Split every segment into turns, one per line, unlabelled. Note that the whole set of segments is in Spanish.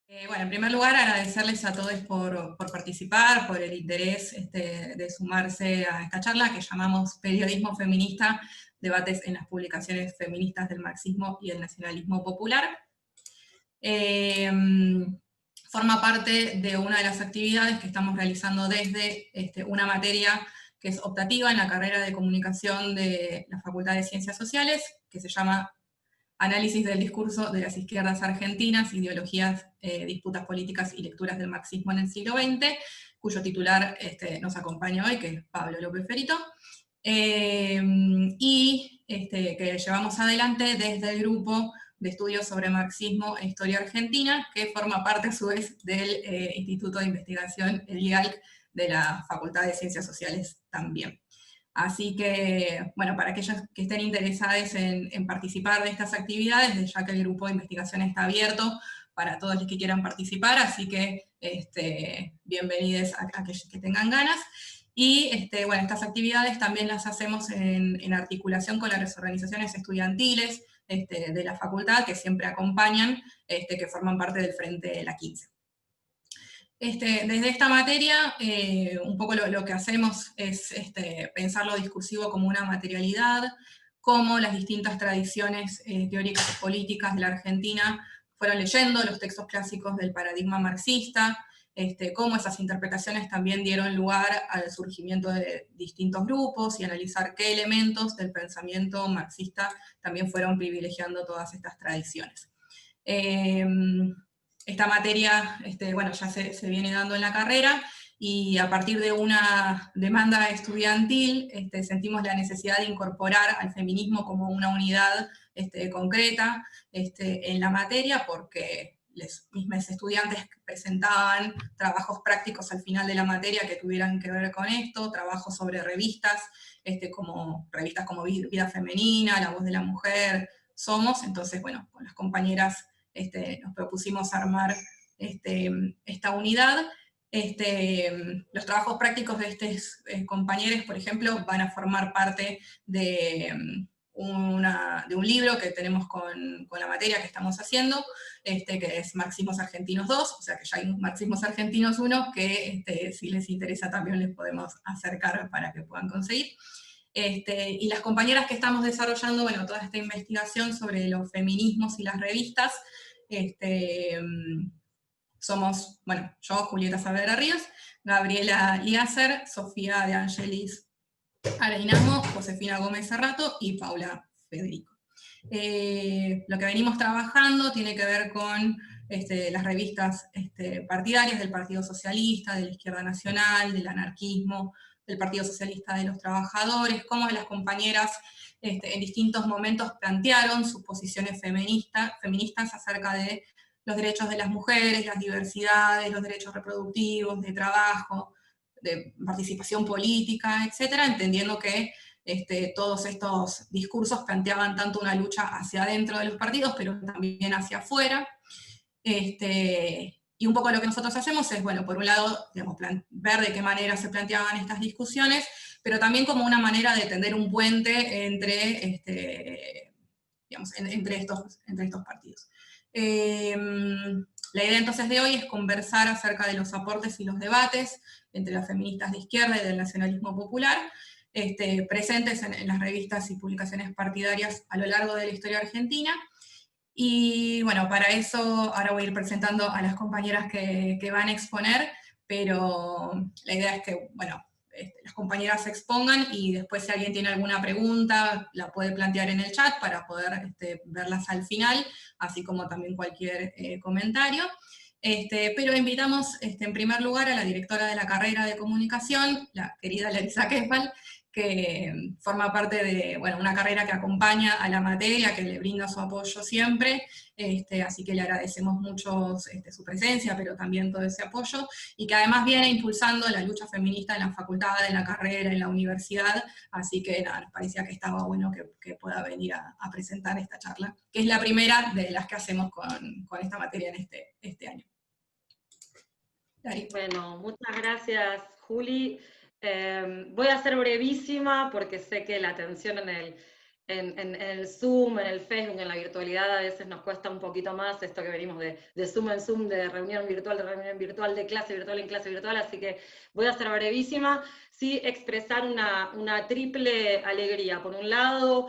Bueno, en primer lugar, agradecerles a todos por participar, por el interés de sumarse a esta charla que llamamos Periodismo Feminista, debates en las publicaciones feministas del marxismo y el nacionalismo popular. Forma parte de una de las actividades que estamos realizando desde una materia que es optativa en la carrera de comunicación de la Facultad de Ciencias Sociales, que se llama Análisis del discurso de las izquierdas argentinas, ideologías, disputas políticas y lecturas del marxismo en el siglo XX, cuyo titular nos acompaña hoy, que es Pablo López Ferito, y que llevamos adelante desde el grupo de estudios sobre marxismo e historia argentina, que forma parte a su vez del Instituto de Investigación, el IALC, de la Facultad de Ciencias Sociales también. Así que, bueno, para aquellos que estén interesados en participar de estas actividades, ya que el grupo de investigación está abierto para todos los que quieran participar, así que bienvenidos a aquellos que tengan ganas. Y bueno, estas actividades también las hacemos en articulación con las organizaciones estudiantiles de la facultad, que siempre acompañan, que forman parte del Frente de la 15. Desde esta materia, un poco lo que hacemos es pensar lo discursivo como una materialidad, cómo las distintas tradiciones teóricas y políticas de la Argentina fueron leyendo los textos clásicos del paradigma marxista, cómo esas interpretaciones también dieron lugar al surgimiento de distintos grupos y analizar qué elementos del pensamiento marxista también fueron privilegiando todas estas tradiciones. Esta materia, bueno, ya se viene dando en la carrera, y a partir de una demanda estudiantil sentimos la necesidad de incorporar al feminismo como una unidad concreta en la materia, porque los mismos estudiantes presentaban trabajos prácticos al final de la materia que tuvieran que ver con esto, trabajos sobre revistas, como revistas como Vida Femenina, La Voz de la Mujer, Somos. Entonces, bueno, con las compañeras nos propusimos armar esta unidad. Los trabajos prácticos de estos compañeros, por ejemplo, van a formar parte de un libro que tenemos con la materia que estamos haciendo, que es Marxismos Argentinos 2, o sea que ya hay Marxismos Argentinos 1, que si les interesa también les podemos acercar para que puedan conseguir. Y las compañeras que estamos desarrollando, bueno, toda esta investigación sobre los feminismos y las revistas, somos, bueno, yo, Julieta Saavedra Ríos, Gabriela Liacer, Sofía de Angelis Areinamo, Josefina Gómez Serrato y Paula Federico. Lo que venimos trabajando tiene que ver con las revistas partidarias del Partido Socialista, de la Izquierda Nacional, del anarquismo, del Partido Socialista de los Trabajadores, cómo las compañeras en distintos momentos plantearon sus posiciones feministas acerca de los derechos de las mujeres, las diversidades, los derechos reproductivos, de trabajo, de participación política, etcétera, entendiendo que todos estos discursos planteaban tanto una lucha hacia adentro de los partidos, pero también hacia afuera. Y un poco lo que nosotros hacemos es, bueno, por un lado, digamos, ver de qué manera se planteaban estas discusiones, pero también como una manera de tender un puente entre, digamos, entre estos partidos. La idea entonces de hoy es conversar acerca de los aportes y los debates entre las feministas de izquierda y del nacionalismo popular, presentes en las revistas y publicaciones partidarias a lo largo de la historia argentina. Y bueno, para eso ahora voy a ir presentando a las compañeras que van a exponer, pero la idea es que, bueno, las compañeras se expongan y después si alguien tiene alguna pregunta la puede plantear en el chat para poder verlas al final, así como también cualquier comentario. Pero invitamos en primer lugar a la directora de la carrera de comunicación, la querida Larisa Kefal, que forma parte de, bueno, una carrera que acompaña a la materia, que le brinda su apoyo siempre, así que le agradecemos mucho su presencia, pero también todo ese apoyo, y que además viene impulsando la lucha feminista en la facultad, en la carrera, en la universidad, así que nada, nos parecía que estaba bueno que pueda venir a presentar esta charla, que es la primera de las que hacemos con esta materia en este año.
Bueno, muchas gracias, Juli. Voy a ser brevísima porque sé que la atención en el Zoom, en el Facebook, en la virtualidad, a veces nos cuesta un poquito más esto que venimos de Zoom en Zoom, de reunión virtual, de clase virtual en clase virtual, así que voy a ser brevísima. Sí, expresar una triple alegría. Por un lado,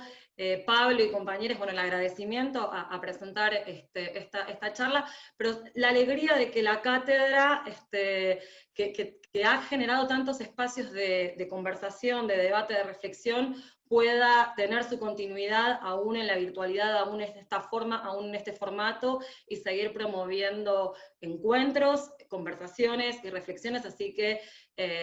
Pablo y compañeros, bueno, el agradecimiento a presentar esta charla, pero la alegría de que la cátedra, que ha generado tantos espacios de conversación, de debate, de reflexión, pueda tener su continuidad aún en la virtualidad, aún en esta forma, aún en este formato, y seguir promoviendo encuentros, conversaciones y reflexiones, así que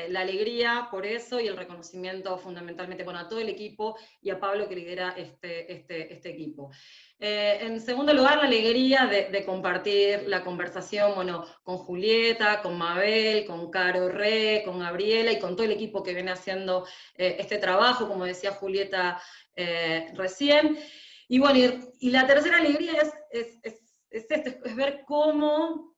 la alegría por eso y el reconocimiento fundamentalmente, bueno, a todo el equipo y a Pablo que lidera este equipo. En segundo lugar, la alegría de compartir la conversación, bueno, con Julieta, con Mabel, con Caro Re, con Gabriela y con todo el equipo que viene haciendo este trabajo, como decía Julieta recién. Y bueno, y la tercera alegría es ver cómo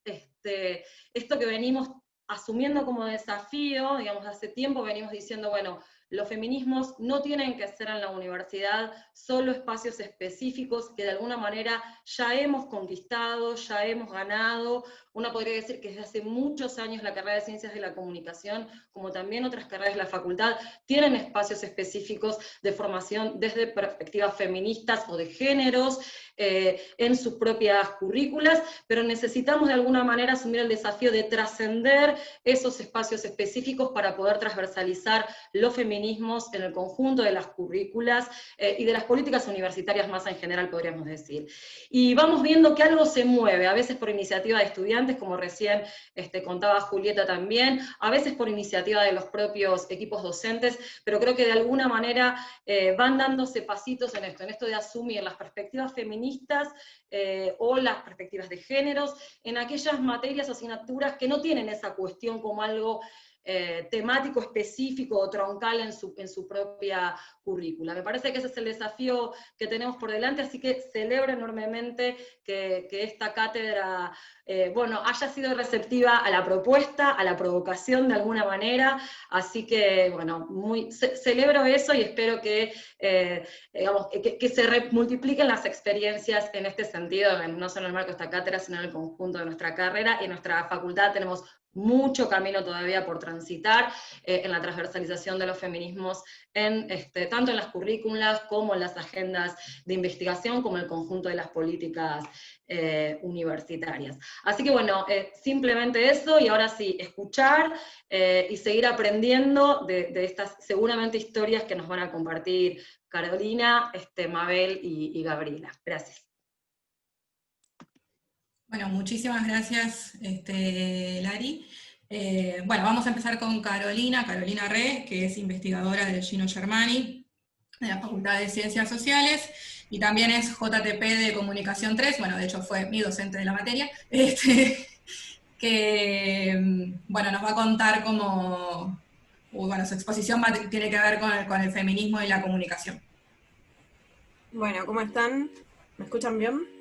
esto que venimos asumiendo como desafío, digamos, hace tiempo venimos diciendo, bueno, los feminismos no tienen que ser en la universidad solo espacios específicos que de alguna manera ya hemos conquistado, ya hemos ganado. Uno podría decir que desde hace muchos años la carrera de Ciencias de la Comunicación, como también otras carreras de la facultad, tienen espacios específicos de formación desde perspectivas feministas o de géneros, en sus propias currículas, pero necesitamos de alguna manera asumir el desafío de trascender esos espacios específicos para poder transversalizar los feminismos en el conjunto de las currículas y de las políticas universitarias más en general, podríamos decir. Y vamos viendo que algo se mueve, a veces por iniciativa de estudiantes, como recién contaba Julieta también, a veces por iniciativa de los propios equipos docentes, pero creo que de alguna manera van dándose pasitos en esto de asumir las perspectivas feministas o las perspectivas de géneros en aquellas materias o asignaturas que no tienen esa cuestión como algo temático específico o troncal en su propia currícula. Me parece que ese es el desafío que tenemos por delante, así que celebro enormemente que esta cátedra bueno, haya sido receptiva a la propuesta, a la provocación de alguna manera, así que bueno, celebro eso y espero que, digamos, que se multipliquen las experiencias en este sentido, no solo en el marco de esta cátedra, sino en el conjunto de nuestra carrera. En nuestra facultad tenemos mucho camino todavía por transitar en la transversalización de los feminismos, tanto en las currículas como en las agendas de investigación, como en el conjunto de las políticas universitarias. Así que bueno, simplemente eso, y ahora sí, escuchar y seguir aprendiendo de estas seguramente historias que nos van a compartir Carolina, Mabel y Gabriela. Gracias.
Bueno, muchísimas gracias, Lari. Bueno, vamos a empezar con Carolina Re, que es investigadora del Gino Germani, de la Facultad de Ciencias Sociales, y también es JTP de Comunicación 3, bueno, de hecho fue mi docente de la materia, que, bueno, nos va a contar cómo, bueno, su exposición tiene que ver con el feminismo y la comunicación.
Bueno, ¿cómo están? ¿Me escuchan bien?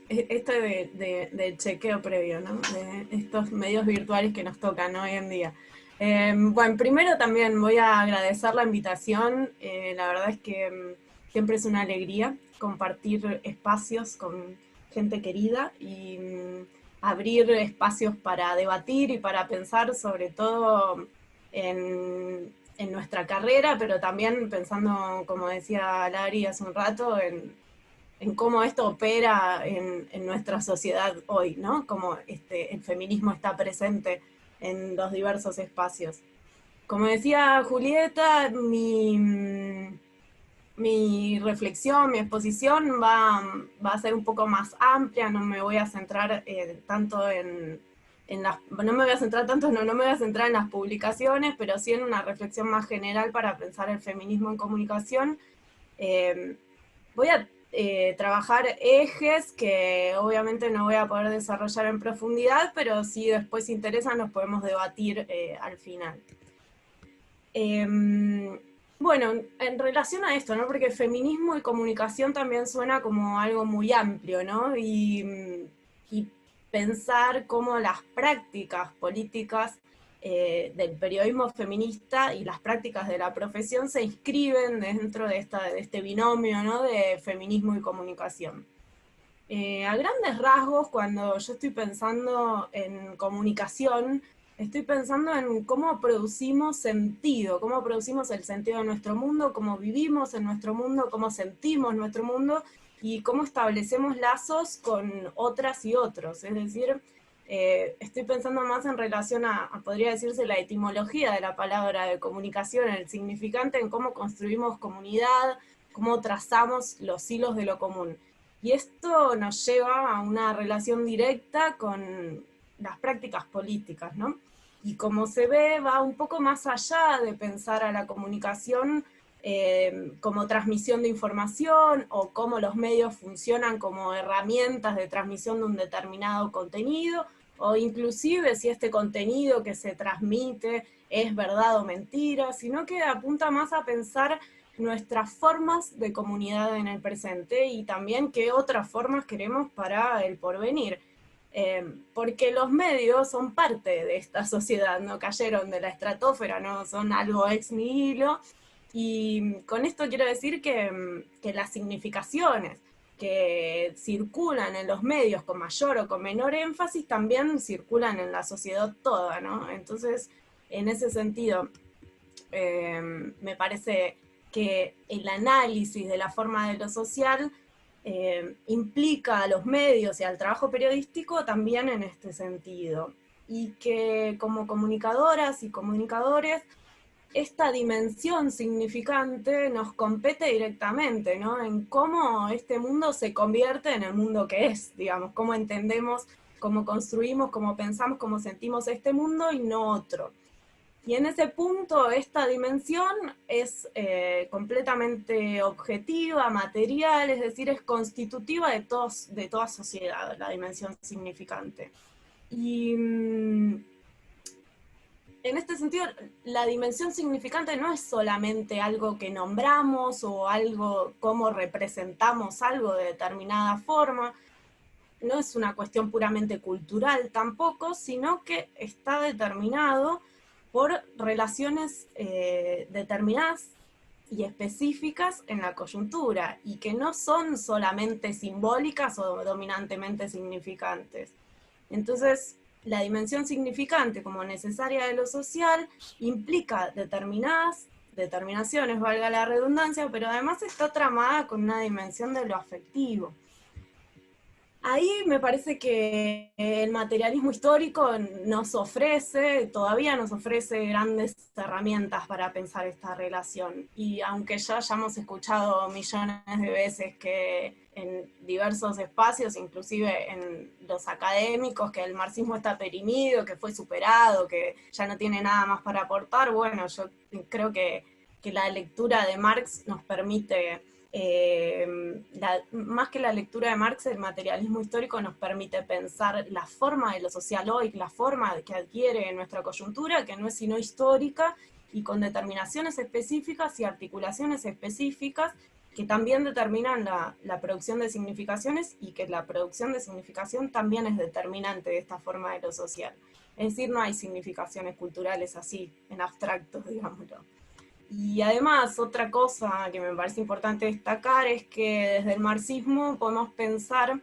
Esto de chequeo previo, ¿no? De estos medios virtuales que nos tocan hoy en día. Bueno, primero también voy a agradecer la invitación. La verdad es que siempre es una alegría compartir espacios con gente querida y abrir espacios para debatir y para pensar sobre todo en nuestra carrera, pero también pensando, como decía Lari hace un rato, en cómo esto opera en nuestra sociedad hoy, ¿no? Cómo el feminismo está presente en los diversos espacios. Como decía Julieta, mi reflexión, mi exposición va a ser un poco más amplia, no me voy a centrar tanto no me voy a centrar en las publicaciones, pero sí en una reflexión más general para pensar el feminismo en comunicación. Voy a trabajar ejes que obviamente no voy a poder desarrollar en profundidad, pero si después interesa nos podemos debatir al final. Bueno, en relación a esto, ¿no? Porque feminismo y comunicación también suena como algo muy amplio, ¿no? Y pensar cómo las prácticas políticas del periodismo feminista y las prácticas de la profesión se inscriben dentro de este binomio, ¿no?, de feminismo y comunicación. A grandes rasgos, cuando yo estoy pensando en comunicación, estoy pensando en cómo producimos sentido, cómo producimos el sentido de nuestro mundo, cómo vivimos en nuestro mundo, cómo sentimos nuestro mundo, y cómo establecemos lazos con otras y otros. Es decir, estoy pensando más en relación a, podría decirse, la etimología de la palabra de comunicación, el significante, en cómo construimos comunidad, cómo trazamos los hilos de lo común. Y esto nos lleva a una relación directa con las prácticas políticas, ¿no? Y como se ve, va un poco más allá de pensar a la comunicación como transmisión de información, o cómo los medios funcionan como herramientas de transmisión de un determinado contenido, o inclusive si este contenido que se transmite es verdad o mentira, sino que apunta más a pensar nuestras formas de comunidad en el presente, y también qué otras formas queremos para el porvenir. Porque los medios son parte de esta sociedad, no cayeron de la estratosfera, no son algo ex nihilo, y con esto quiero decir que las significaciones que circulan en los medios con mayor o con menor énfasis también circulan en la sociedad toda, ¿no? Entonces, en ese sentido, me parece que el análisis de la forma de lo social implica a los medios y al trabajo periodístico también en este sentido. Y que como comunicadoras y comunicadores, esta dimensión significante nos compete directamente, ¿no?, en cómo este mundo se convierte en el mundo que es, digamos, cómo entendemos, cómo construimos, cómo pensamos, cómo sentimos este mundo y no otro. Y en ese punto esta dimensión es completamente objetiva, material, es decir, es constitutiva de toda sociedad, la dimensión significante. Y en este sentido, la dimensión significante no es solamente algo que nombramos o algo, cómo representamos algo de determinada forma, no es una cuestión puramente cultural tampoco, sino que está determinado por relaciones determinadas y específicas en la coyuntura, y que no son solamente simbólicas o dominantemente significantes. Entonces, la dimensión significante como necesaria de lo social implica determinaciones, valga la redundancia, pero además está tramada con una dimensión de lo afectivo. Ahí me parece que el materialismo histórico todavía nos ofrece grandes herramientas para pensar esta relación. Y aunque ya hayamos escuchado millones de veces que en diversos espacios, inclusive en los académicos, que el marxismo está perimido, que fue superado, que ya no tiene nada más para aportar, bueno, yo creo que la lectura de Marx nos permite... más que la lectura de Marx, el materialismo histórico nos permite pensar la forma de lo social hoy, la forma que adquiere nuestra coyuntura, que no es sino histórica, y con determinaciones específicas y articulaciones específicas que también determinan la producción de significaciones, y que la producción de significación también es determinante de esta forma de lo social. Es decir, no hay significaciones culturales así, en abstracto, digámoslo. Y además, otra cosa que me parece importante destacar es que desde el marxismo podemos pensar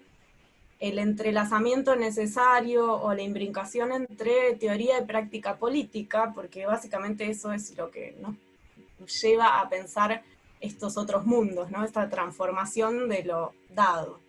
el entrelazamiento necesario o la imbricación entre teoría y práctica política, porque básicamente eso es lo que nos lleva a pensar estos otros mundos, ¿no?, esta transformación de lo dado.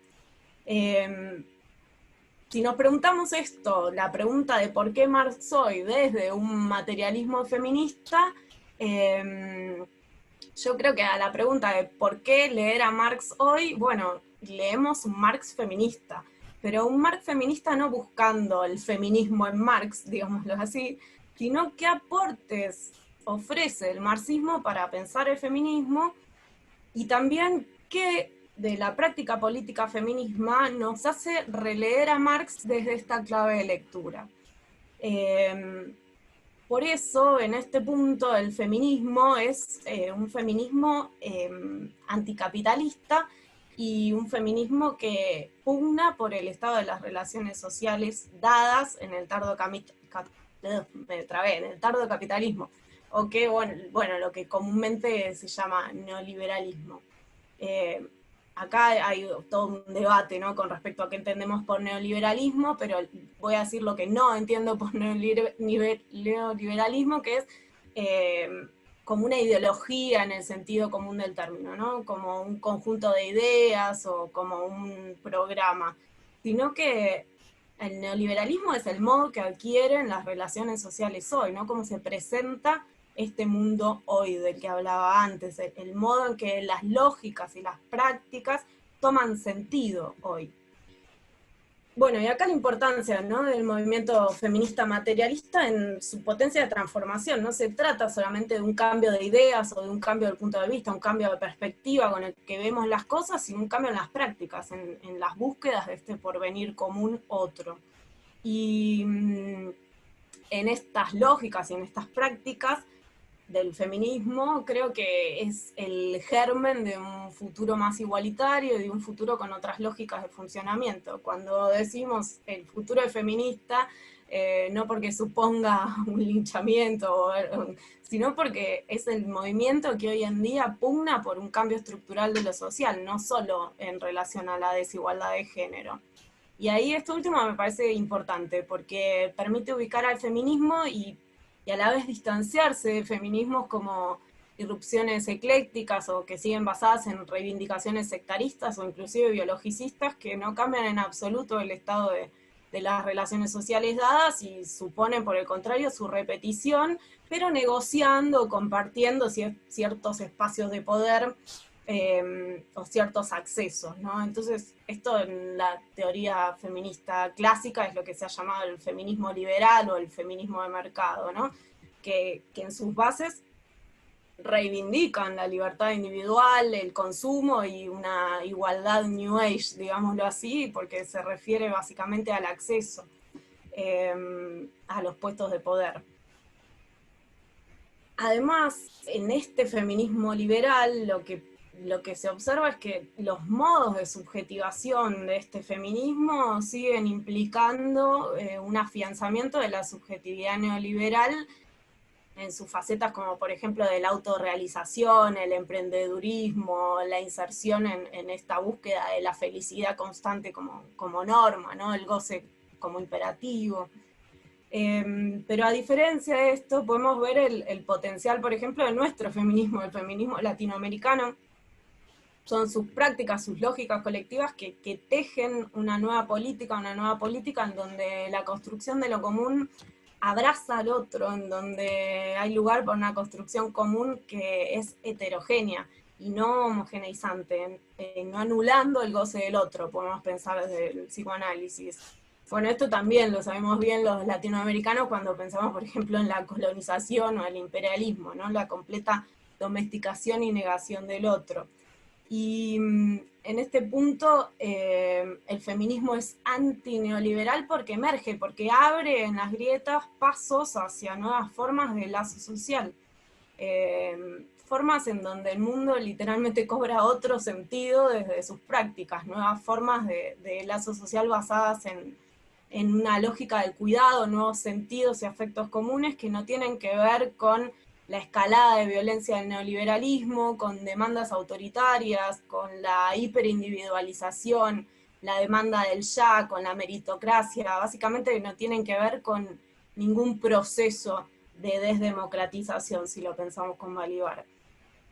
Si nos preguntamos esto, la pregunta de por qué Marx hoy desde un materialismo feminista, yo creo que a la pregunta de por qué leer a Marx hoy, bueno, leemos un Marx feminista, pero un Marx feminista no buscando el feminismo en Marx, digámoslo así, sino qué aportes ofrece el marxismo para pensar el feminismo, y también qué de la práctica política feminismo nos hace releer a Marx desde esta clave de lectura. Por eso, en este punto, el feminismo es un feminismo anticapitalista, y un feminismo que pugna por el estado de las relaciones sociales dadas en el tardo me trabé, en el tardocapitalismo, o que, bueno, lo que comúnmente se llama neoliberalismo. Acá hay todo un debate, ¿no?, con respecto a qué entendemos por neoliberalismo, pero voy a decir lo que no entiendo por neoliberalismo, que es como una ideología en el sentido común del término, ¿no?, como un conjunto de ideas o como un programa, sino que el neoliberalismo es el modo que adquieren las relaciones sociales hoy, ¿no?, cómo se presenta este mundo hoy del que hablaba antes, el modo en que las lógicas y las prácticas toman sentido hoy. Bueno, y acá la importancia, ¿no?, del movimiento feminista materialista en su potencia de transformación. No se trata solamente de un cambio de ideas o de un cambio del punto de vista, un cambio de perspectiva con el que vemos las cosas, sino un cambio en las prácticas, en las búsquedas de este porvenir común otro. Y en estas lógicas y en estas prácticas del feminismo, creo que es el germen de un futuro más igualitario y de un futuro con otras lógicas de funcionamiento. Cuando decimos el futuro es feminista, no porque suponga un linchamiento, sino porque es el movimiento que hoy en día pugna por un cambio estructural de lo social, no solo en relación a la desigualdad de género. Y ahí esto último me parece importante, porque permite ubicar al feminismo y a la vez distanciarse de feminismos como irrupciones eclécticas o que siguen basadas en reivindicaciones sectaristas o inclusive biologicistas que no cambian en absoluto el estado de las relaciones sociales dadas y suponen por el contrario su repetición, pero negociando, compartiendo ciertos espacios de poder o ciertos accesos, ¿no? Entonces, esto en la teoría feminista clásica es lo que se ha llamado el feminismo liberal o el feminismo de mercado, ¿no?, que en sus bases reivindican la libertad individual, el consumo y una igualdad New Age, digámoslo así, porque se refiere básicamente al acceso a los puestos de poder. Además, en este feminismo liberal, lo que se observa es que los modos de subjetivación de este feminismo siguen implicando un afianzamiento de la subjetividad neoliberal en sus facetas como por ejemplo de la autorrealización, el emprendedurismo, la inserción en esta búsqueda de la felicidad constante como norma, ¿no?, el goce como imperativo. Pero a diferencia de esto, podemos ver el potencial, por ejemplo, de nuestro feminismo, el feminismo latinoamericano. Son sus prácticas, sus lógicas colectivas que tejen una nueva política en donde la construcción de lo común abraza al otro, en donde hay lugar para una construcción común que es heterogénea y no homogeneizante, no anulando el goce del otro, podemos pensar desde el psicoanálisis. Bueno, esto también lo sabemos bien los latinoamericanos cuando pensamos, por ejemplo, en la colonización o el imperialismo, ¿no?, la completa domesticación y negación del otro. Y en este punto el feminismo es antineoliberal porque emerge, porque abre en las grietas pasos hacia nuevas formas de lazo social. Formas en donde el mundo literalmente cobra otro sentido desde sus prácticas, nuevas formas de lazo social basadas en una lógica del cuidado, nuevos sentidos y afectos comunes que no tienen que ver con la escalada de violencia del neoliberalismo, con demandas autoritarias, con la hiperindividualización, la demanda del ya, con la meritocracia, básicamente no tienen que ver con ningún proceso de desdemocratización, si lo pensamos con Balibar.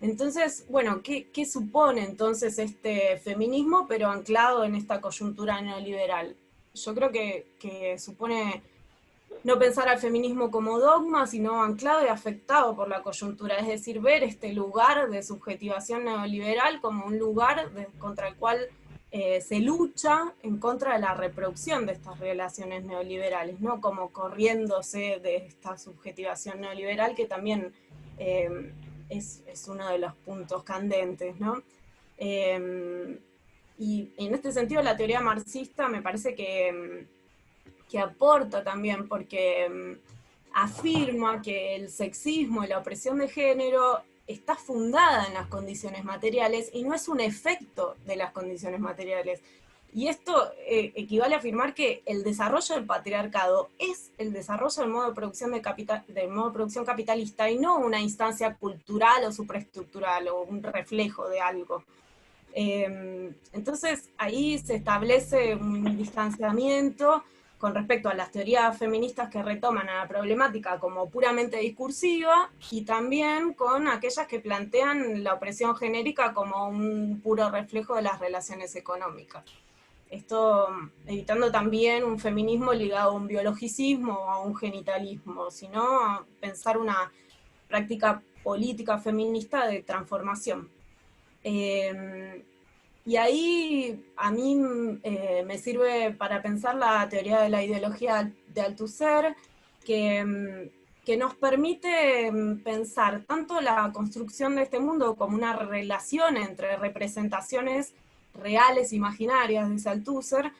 Entonces, bueno, ¿qué supone entonces este feminismo, pero anclado en esta coyuntura neoliberal? Yo creo que supone no pensar al feminismo como dogma, sino anclado y afectado por la coyuntura, es decir, ver este lugar de subjetivación neoliberal como un lugar contra el cual se lucha en contra de la reproducción de estas relaciones neoliberales, ¿no?, como corriéndose de esta subjetivación neoliberal que también es uno de los puntos candentes, ¿no? Y en este sentido la teoría marxista me parece que aporta también, porque afirma que el sexismo y la opresión de género está fundada en las condiciones materiales y no es un efecto de las condiciones materiales. Y esto equivale a afirmar que el desarrollo del patriarcado es el desarrollo del modo de producción, del modo de producción capitalista y no una instancia cultural o supraestructural o un reflejo de algo. Entonces ahí se establece un distanciamiento con respecto a las teorías feministas que retoman a la problemática como puramente discursiva y también con aquellas que plantean la opresión genérica como un puro reflejo de las relaciones económicas. Esto evitando también un feminismo ligado a un biologicismo o a un genitalismo, sino pensar una práctica política feminista de transformación. Y ahí a mí me sirve para pensar la teoría de la ideología de Althusser, que nos permite pensar tanto la construcción de este mundo como una relación entre representaciones reales, imaginarias, dice Althusser,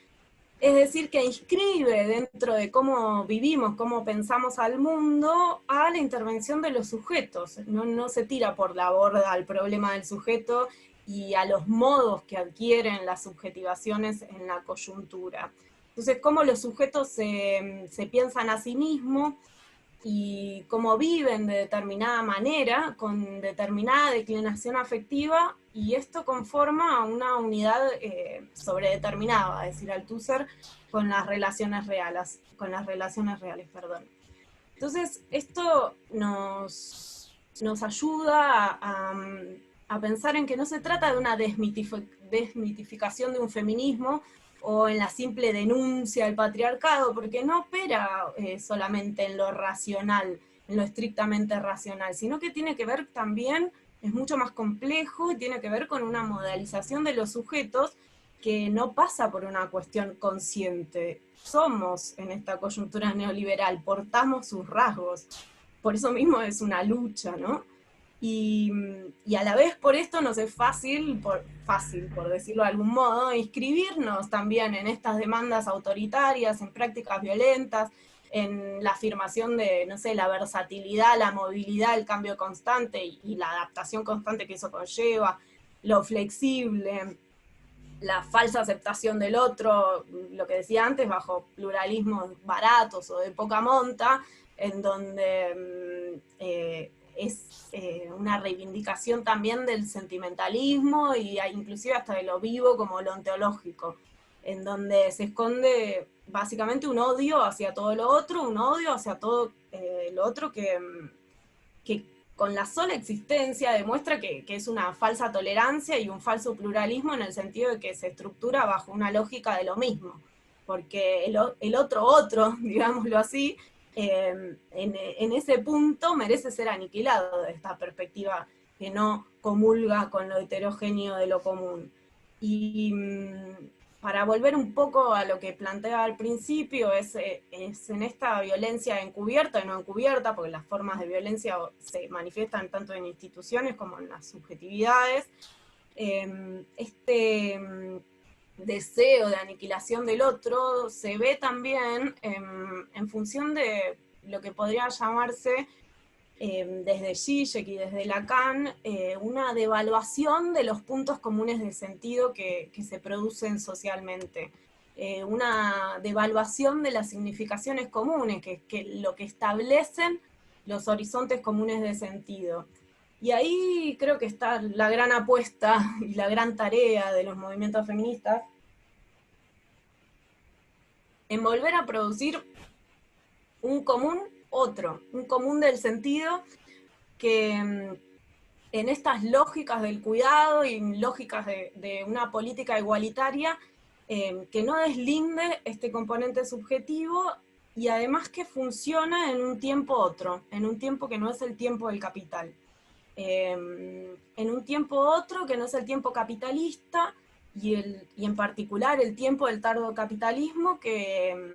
es decir, que inscribe dentro de cómo vivimos, cómo pensamos al mundo, a la intervención de los sujetos. No se tira por la borda al problema del sujeto y a los modos que adquieren las subjetivaciones en la coyuntura. Entonces, cómo los sujetos se piensan a sí mismos y cómo viven de determinada manera, con determinada declinación afectiva, y esto conforma una unidad sobredeterminada, va a decir Althusser, con las relaciones reales, perdón. Entonces, esto nos ayuda a pensar en que no se trata de una desmitificación de un feminismo, o en la simple denuncia del patriarcado, porque no opera solamente en lo racional, en lo estrictamente racional, sino que tiene que ver también, es mucho más complejo, y tiene que ver con una modelización de los sujetos que no pasa por una cuestión consciente. Somos, en esta coyuntura neoliberal, portamos sus rasgos, por eso mismo es una lucha, ¿no? Y a la vez por esto nos es fácil, por decirlo de algún modo, inscribirnos también en estas demandas autoritarias, en prácticas violentas, en la afirmación de, no sé, la versatilidad, la movilidad, el cambio constante y la adaptación constante que eso conlleva, lo flexible, la falsa aceptación del otro, lo que decía antes, bajo pluralismos baratos o de poca monta, en donde es una reivindicación también del sentimentalismo y inclusive hasta de lo vivo como lo ontológico, en donde se esconde básicamente un odio hacia todo lo otro, un odio hacia todo lo otro que con la sola existencia demuestra que es una falsa tolerancia y un falso pluralismo, en el sentido de que se estructura bajo una lógica de lo mismo, porque el otro, digámoslo así, en ese punto merece ser aniquilado de esta perspectiva que no comulga con lo heterogéneo de lo común. Y para volver un poco a lo que planteaba al principio, es en esta violencia encubierta y no encubierta, porque las formas de violencia se manifiestan tanto en instituciones como en las subjetividades, deseo de aniquilación del otro se ve también en función de lo que podría llamarse desde Zizek y desde Lacan una devaluación de los puntos comunes de sentido que se producen socialmente, una devaluación de las significaciones comunes, que lo que establecen los horizontes comunes de sentido. Y ahí creo que está la gran apuesta y la gran tarea de los movimientos feministas, en volver a producir un común un común del sentido que en estas lógicas del cuidado y lógicas de una política igualitaria que no deslinde este componente subjetivo y además que funciona en un tiempo otro, en un tiempo que no es el tiempo del capital. En un tiempo otro que no es el tiempo capitalista y en particular el tiempo del tardocapitalismo, que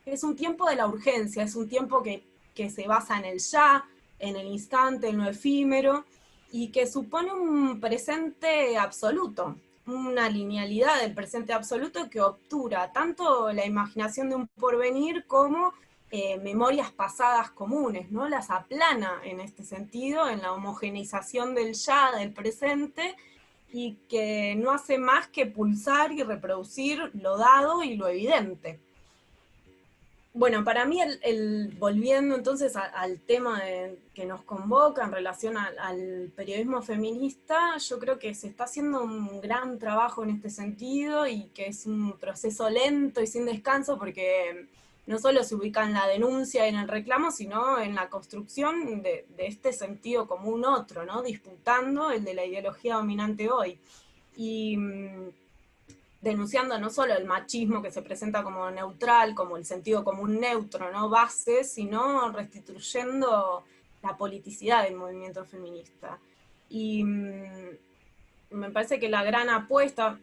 es un tiempo de la urgencia, es un tiempo que se basa en el ya, en el instante, en lo efímero, y que supone un presente absoluto, una linealidad del presente absoluto que obtura tanto la imaginación de un porvenir como memorias pasadas comunes, ¿no? Las aplana en este sentido, en la homogeneización del ya, del presente, y que no hace más que pulsar y reproducir lo dado y lo evidente. Bueno, para mí, volviendo entonces al tema que nos convoca en relación al periodismo feminista, yo creo que se está haciendo un gran trabajo en este sentido y que es un proceso lento y sin descanso, porque no solo se ubica en la denuncia y en el reclamo, sino en la construcción de este sentido común otro, ¿no? Disputando el de la ideología dominante hoy. Y denunciando no solo el machismo que se presenta como neutral, como el sentido común neutro, ¿no? Base, sino restituyendo la politicidad del movimiento feminista. Y me parece que la gran apuesta,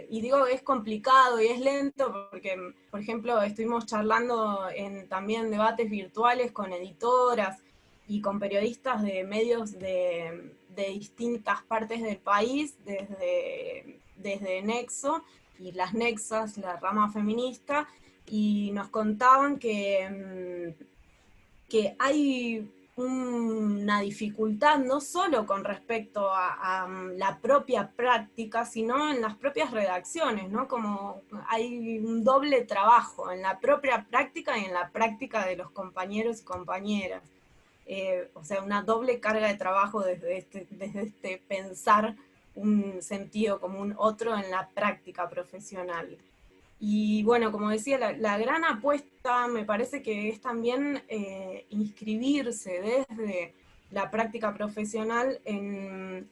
y digo es complicado y es lento, porque, por ejemplo, estuvimos charlando en también debates virtuales con editoras y con periodistas de medios de distintas partes del país, desde Nexo y las Nexas, la rama feminista, y nos contaban que hay una dificultad no solo con respecto a la propia práctica, sino en las propias redacciones, ¿no? Como hay un doble trabajo en la propia práctica y en la práctica de los compañeros y compañeras. O sea, una doble carga de trabajo desde este pensar un sentido común otro en la práctica profesional. Y bueno, como decía, la gran apuesta me parece que es también inscribirse desde la práctica profesional en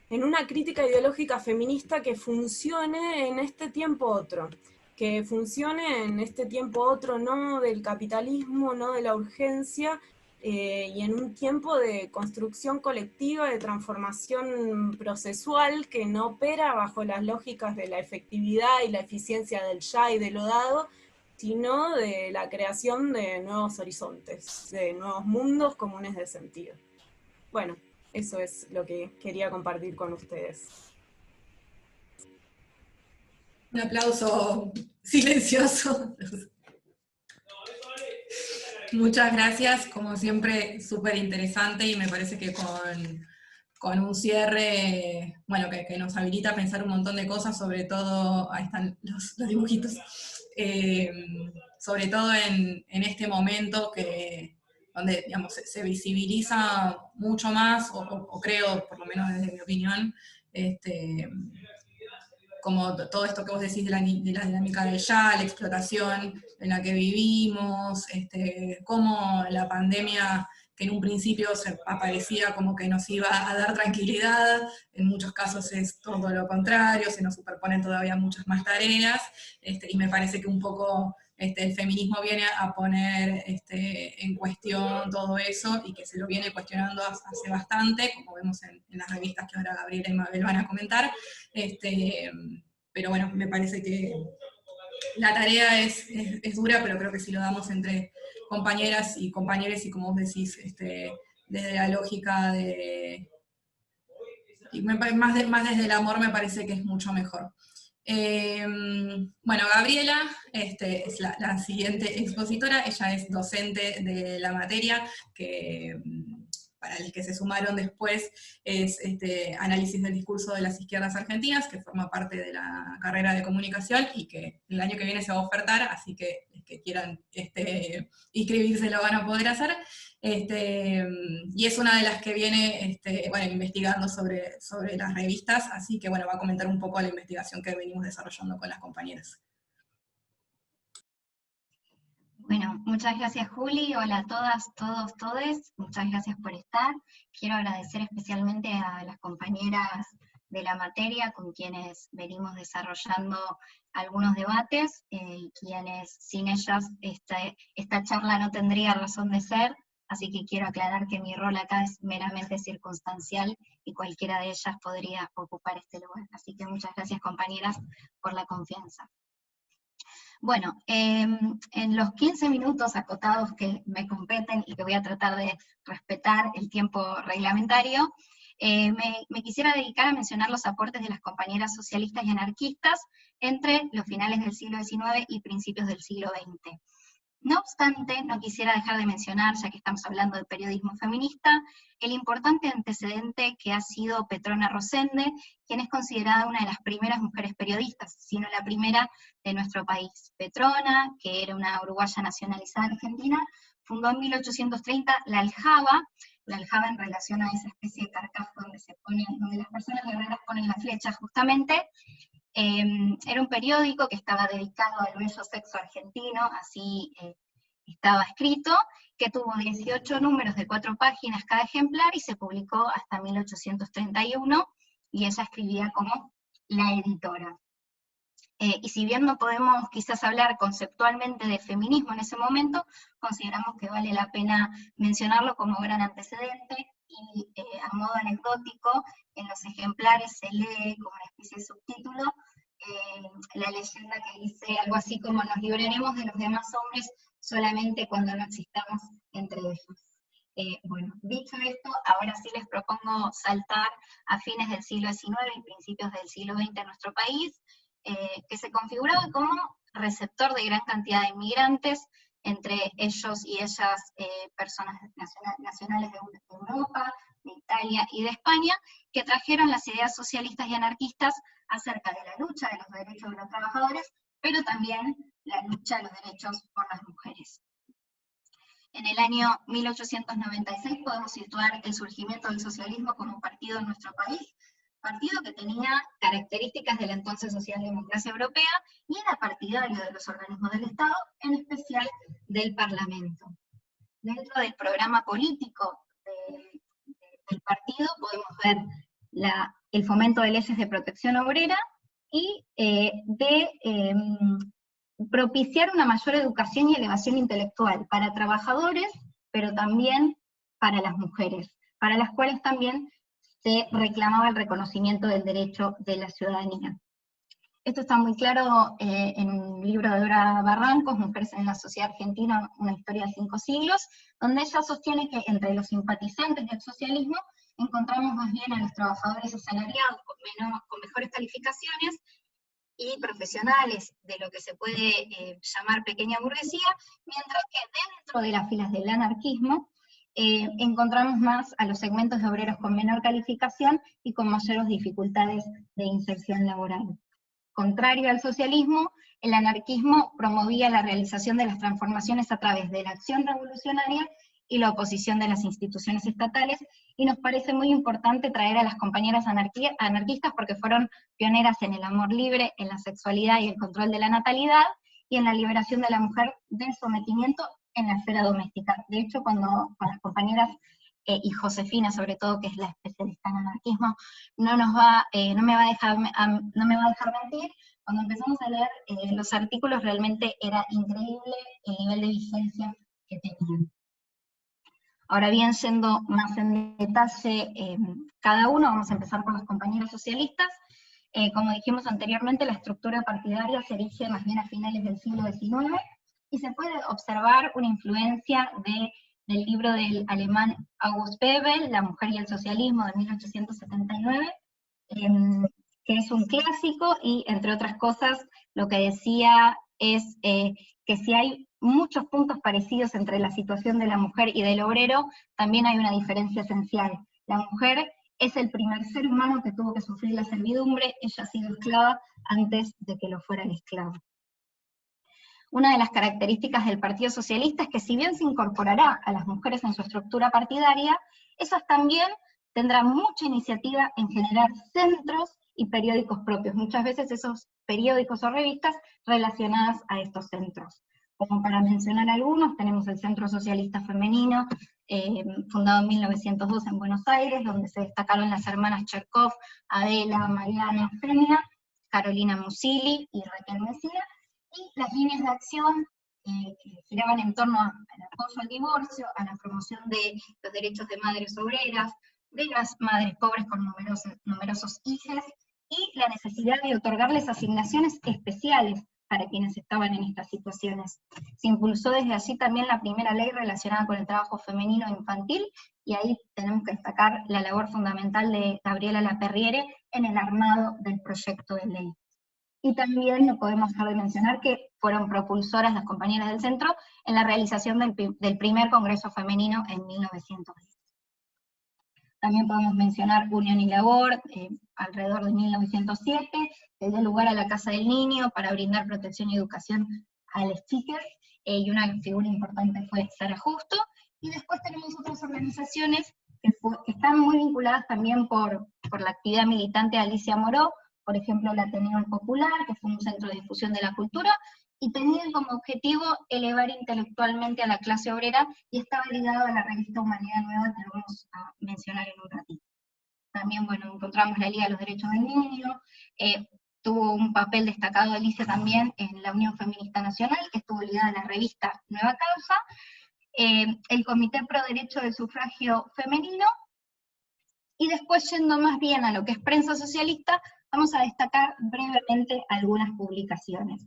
una crítica ideológica feminista que funcione en este tiempo otro, que funcione en este tiempo otro no del capitalismo, no de la urgencia, y en un tiempo de construcción colectiva, de transformación procesual que no opera bajo las lógicas de la efectividad y la eficiencia del ya y de lo dado, sino de la creación de nuevos horizontes, de nuevos mundos comunes de sentido. Bueno, eso es lo que quería compartir con ustedes.
Un aplauso silencioso. Muchas gracias, como siempre, súper interesante, y me parece que con un cierre, bueno, que nos habilita a pensar un montón de cosas, sobre todo, ahí están los dibujitos, sobre todo en este momento donde digamos, se visibiliza mucho más, o creo, por lo menos desde mi opinión, como todo esto que vos decís de la dinámica del ya, la explotación en la que vivimos, cómo la pandemia, que en un principio aparecía como que nos iba a dar tranquilidad, en muchos casos es todo lo contrario, se nos superponen todavía muchas más tareas, y me parece que un poco el feminismo viene a poner en cuestión todo eso, y que se lo viene cuestionando hace bastante, como vemos en las revistas que ahora Gabriela y Mabel van a comentar. Pero bueno, me parece que la tarea es dura, pero creo que si lo damos entre compañeras y compañeros, y como vos decís, desde la lógica más desde el amor, me parece que es mucho mejor. Bueno, Gabriela es la siguiente expositora. Ella es docente de la materia, que para el que se sumaron después es análisis del discurso de las izquierdas argentinas, que forma parte de la carrera de comunicación y que el año que viene se va a ofertar, así que los que quieran inscribirse lo van a poder hacer. Y es una de las que viene investigando sobre las revistas, así que bueno, va a comentar un poco la investigación que venimos desarrollando con las compañeras.
Bueno, muchas gracias Juli, hola a todas, todos, todes, muchas gracias por estar. Quiero agradecer especialmente a las compañeras de la materia con quienes venimos desarrollando algunos debates, quienes sin ellas esta charla no tendría razón de ser, así que quiero aclarar que mi rol acá es meramente circunstancial y cualquiera de ellas podría ocupar este lugar. Así que muchas gracias compañeras por la confianza. Bueno, en los 15 minutos acotados que me competen y que voy a tratar de respetar el tiempo reglamentario, me quisiera dedicar a mencionar los aportes de las compañeras socialistas y anarquistas entre los finales del siglo XIX y principios del siglo XX. No obstante, no quisiera dejar de mencionar, ya que estamos hablando de periodismo feminista, el importante antecedente que ha sido Petrona Rosende, quien es considerada una de las primeras mujeres periodistas, si no la primera de nuestro país. Petrona, que era una uruguaya nacionalizada argentina, fundó en 1830 la Aljaba en relación a esa especie de carcaj donde las personas guerreras ponen las flechas justamente. Era un periódico que estaba dedicado al bello sexo argentino, así estaba escrito, que tuvo 18 números de 4 páginas cada ejemplar y se publicó hasta 1831, y ella escribía como la editora. Y si bien no podemos quizás hablar conceptualmente de feminismo en ese momento, consideramos que vale la pena mencionarlo como gran antecedente, y a modo anecdótico, en los ejemplares se lee como una especie de subtítulo la leyenda que dice algo así como: nos libraremos de los demás hombres solamente cuando no existamos entre ellos. Bueno, dicho esto, ahora sí les propongo saltar a fines del siglo XIX y principios del siglo XX en nuestro país, que se configuraba como receptor de gran cantidad de inmigrantes, entre ellos y ellas personas nacionales de Europa, de Italia y de España, que trajeron las ideas socialistas y anarquistas acerca de la lucha de los derechos de los trabajadores, pero también la lucha de los derechos por las mujeres. En el año 1896 podemos situar el surgimiento del socialismo como partido en nuestro país, partido que tenía características de la entonces socialdemocracia europea y era partidario de los organismos del Estado, en especial del Parlamento. Dentro del programa político del partido podemos ver el fomento de leyes de protección obrera y propiciar una mayor educación y elevación intelectual para trabajadores, pero también para las mujeres, para las cuales también se reclamaba el reconocimiento del derecho de la ciudadanía. Esto está muy claro en un libro de Dora Barrancos, Mujeres en la Sociedad Argentina, una historia de 5 siglos, donde ella sostiene que entre los simpatizantes del socialismo encontramos más bien a los trabajadores asalariados con mejores calificaciones y profesionales de lo que se puede llamar pequeña burguesía, mientras que dentro de las filas del anarquismo encontramos más a los segmentos de obreros con menor calificación y con mayores dificultades de inserción laboral. Contrario al socialismo, el anarquismo promovía la realización de las transformaciones a través de la acción revolucionaria y la oposición de las instituciones estatales, y nos parece muy importante traer a las compañeras anarquistas porque fueron pioneras en el amor libre, en la sexualidad y el control de la natalidad, y en la liberación de la mujer del sometimiento en la esfera doméstica. De hecho, con las compañeras, y Josefina sobre todo, que es la especialista en anarquismo, no me va a dejar mentir, cuando empezamos a leer los artículos realmente era increíble el nivel de vigencia que tenían. Ahora bien, yendo más en detalle cada uno, vamos a empezar con los compañeros socialistas. Como dijimos anteriormente, la estructura partidaria se erige más bien a finales del siglo XIX, y se puede observar una influencia del libro del alemán August Bebel, La mujer y el socialismo, de 1879, que es un clásico, y entre otras cosas lo que decía es que si hay muchos puntos parecidos entre la situación de la mujer y del obrero, también hay una diferencia esencial. La mujer es el primer ser humano que tuvo que sufrir la servidumbre, ella ha sido esclava antes de que lo fuera el esclavo. Una de las características del Partido Socialista es que si bien se incorporará a las mujeres en su estructura partidaria, esas también tendrán mucha iniciativa en generar centros y periódicos propios, muchas veces esos periódicos o revistas relacionadas a estos centros. Como para mencionar algunos, tenemos el Centro Socialista Femenino, fundado en 1902 en Buenos Aires, donde se destacaron las hermanas Cherkov, Adela, Mariana, Eugenia, Carolina Musili y Raquel Mesina, y las líneas de acción que giraban en torno al apoyo al divorcio, a la promoción de los derechos de madres obreras, de las madres pobres con numerosos hijos, y la necesidad de otorgarles asignaciones especiales para quienes estaban en estas situaciones. Se impulsó desde allí también la primera ley relacionada con el trabajo femenino e infantil, y ahí tenemos que destacar la labor fundamental de Gabriela Laperriere en el armado del proyecto de ley. y también no podemos dejar de mencionar que fueron propulsoras las compañeras del centro en la realización del primer Congreso Femenino en 1910. También podemos mencionar Unión y Labor, alrededor de 1907, que dio lugar a la Casa del Niño para brindar protección y educación a las chicas, y una figura importante fue Sara Justo, y después tenemos otras organizaciones que están muy vinculadas también por la actividad militante de Alicia Moró, por ejemplo el Ateneo Popular, que fue un centro de difusión de la cultura, y tenían como objetivo elevar intelectualmente a la clase obrera, y estaba ligado a la revista Humanidad Nueva, que lo vamos a mencionar en un ratito. También, bueno, encontramos la Liga de los Derechos del Niño, tuvo un papel destacado Alicia también en la Unión Feminista Nacional, que estuvo ligada a la revista Nueva Causa, el Comité Pro Derecho del Sufragio Femenino, y después, yendo más bien a lo que es prensa socialista, vamos a destacar brevemente algunas publicaciones.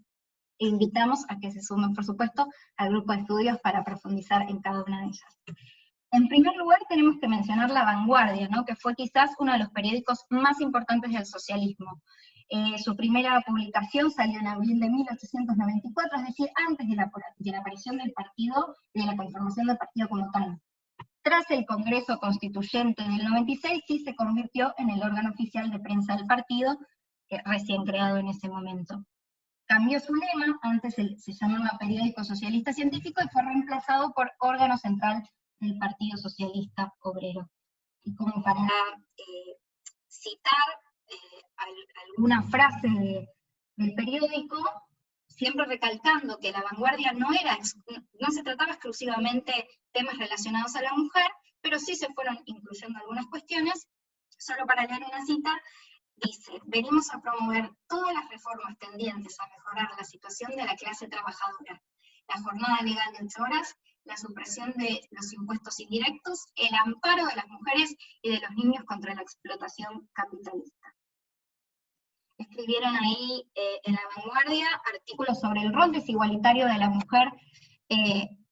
E invitamos a que se sumen, por supuesto, al grupo de estudios para profundizar en cada una de ellas. En primer lugar, tenemos que mencionar La Vanguardia, ¿no?, que fue quizás uno de los periódicos más importantes del socialismo. Su primera publicación salió en abril de 1894, es decir, antes de la aparición del partido, de la conformación del partido como tal. Tras el Congreso Constituyente del 96, sí se convirtió en el órgano oficial de prensa del partido, recién creado en ese momento. Cambió su lema, antes se llamaba Periódico Socialista Científico, y fue reemplazado por Órgano Central del Partido Socialista Obrero. Y como para citar alguna frase del periódico, siempre recalcando que La Vanguardia no se trataba exclusivamente temas relacionados a la mujer, pero sí se fueron incluyendo algunas cuestiones. Solo para leer una cita, dice: venimos a promover todas las reformas tendientes a mejorar la situación de la clase trabajadora, la jornada legal de 8 horas, la supresión de los impuestos indirectos, el amparo de las mujeres y de los niños contra la explotación capitalista. Escribieron ahí en La Vanguardia artículos sobre el rol desigualitario de la mujer,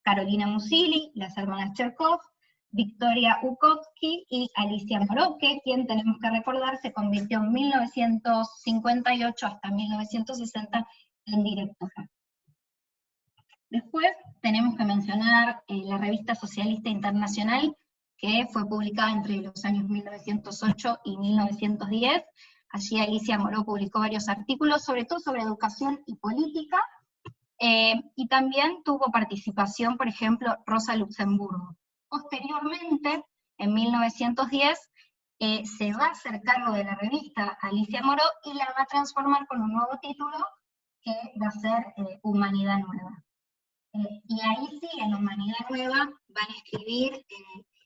Carolina Musilli, las hermanas Cherkov, Victoria Ukovsky y Alicia Moró, que, quien tenemos que recordar, se convirtió en 1958 hasta 1960 en directora. Después tenemos que mencionar la Revista Socialista Internacional, que fue publicada entre los años 1908 y 1910. Allí Alicia Moró publicó varios artículos, sobre todo sobre educación y política, y también tuvo participación, por ejemplo, Rosa Luxemburgo. Posteriormente, en 1910, se va a hacer cargo de la revista Alicia Moró y la va a transformar con un nuevo título que va a ser Humanidad Nueva. Y ahí sí, en Humanidad Nueva van a escribir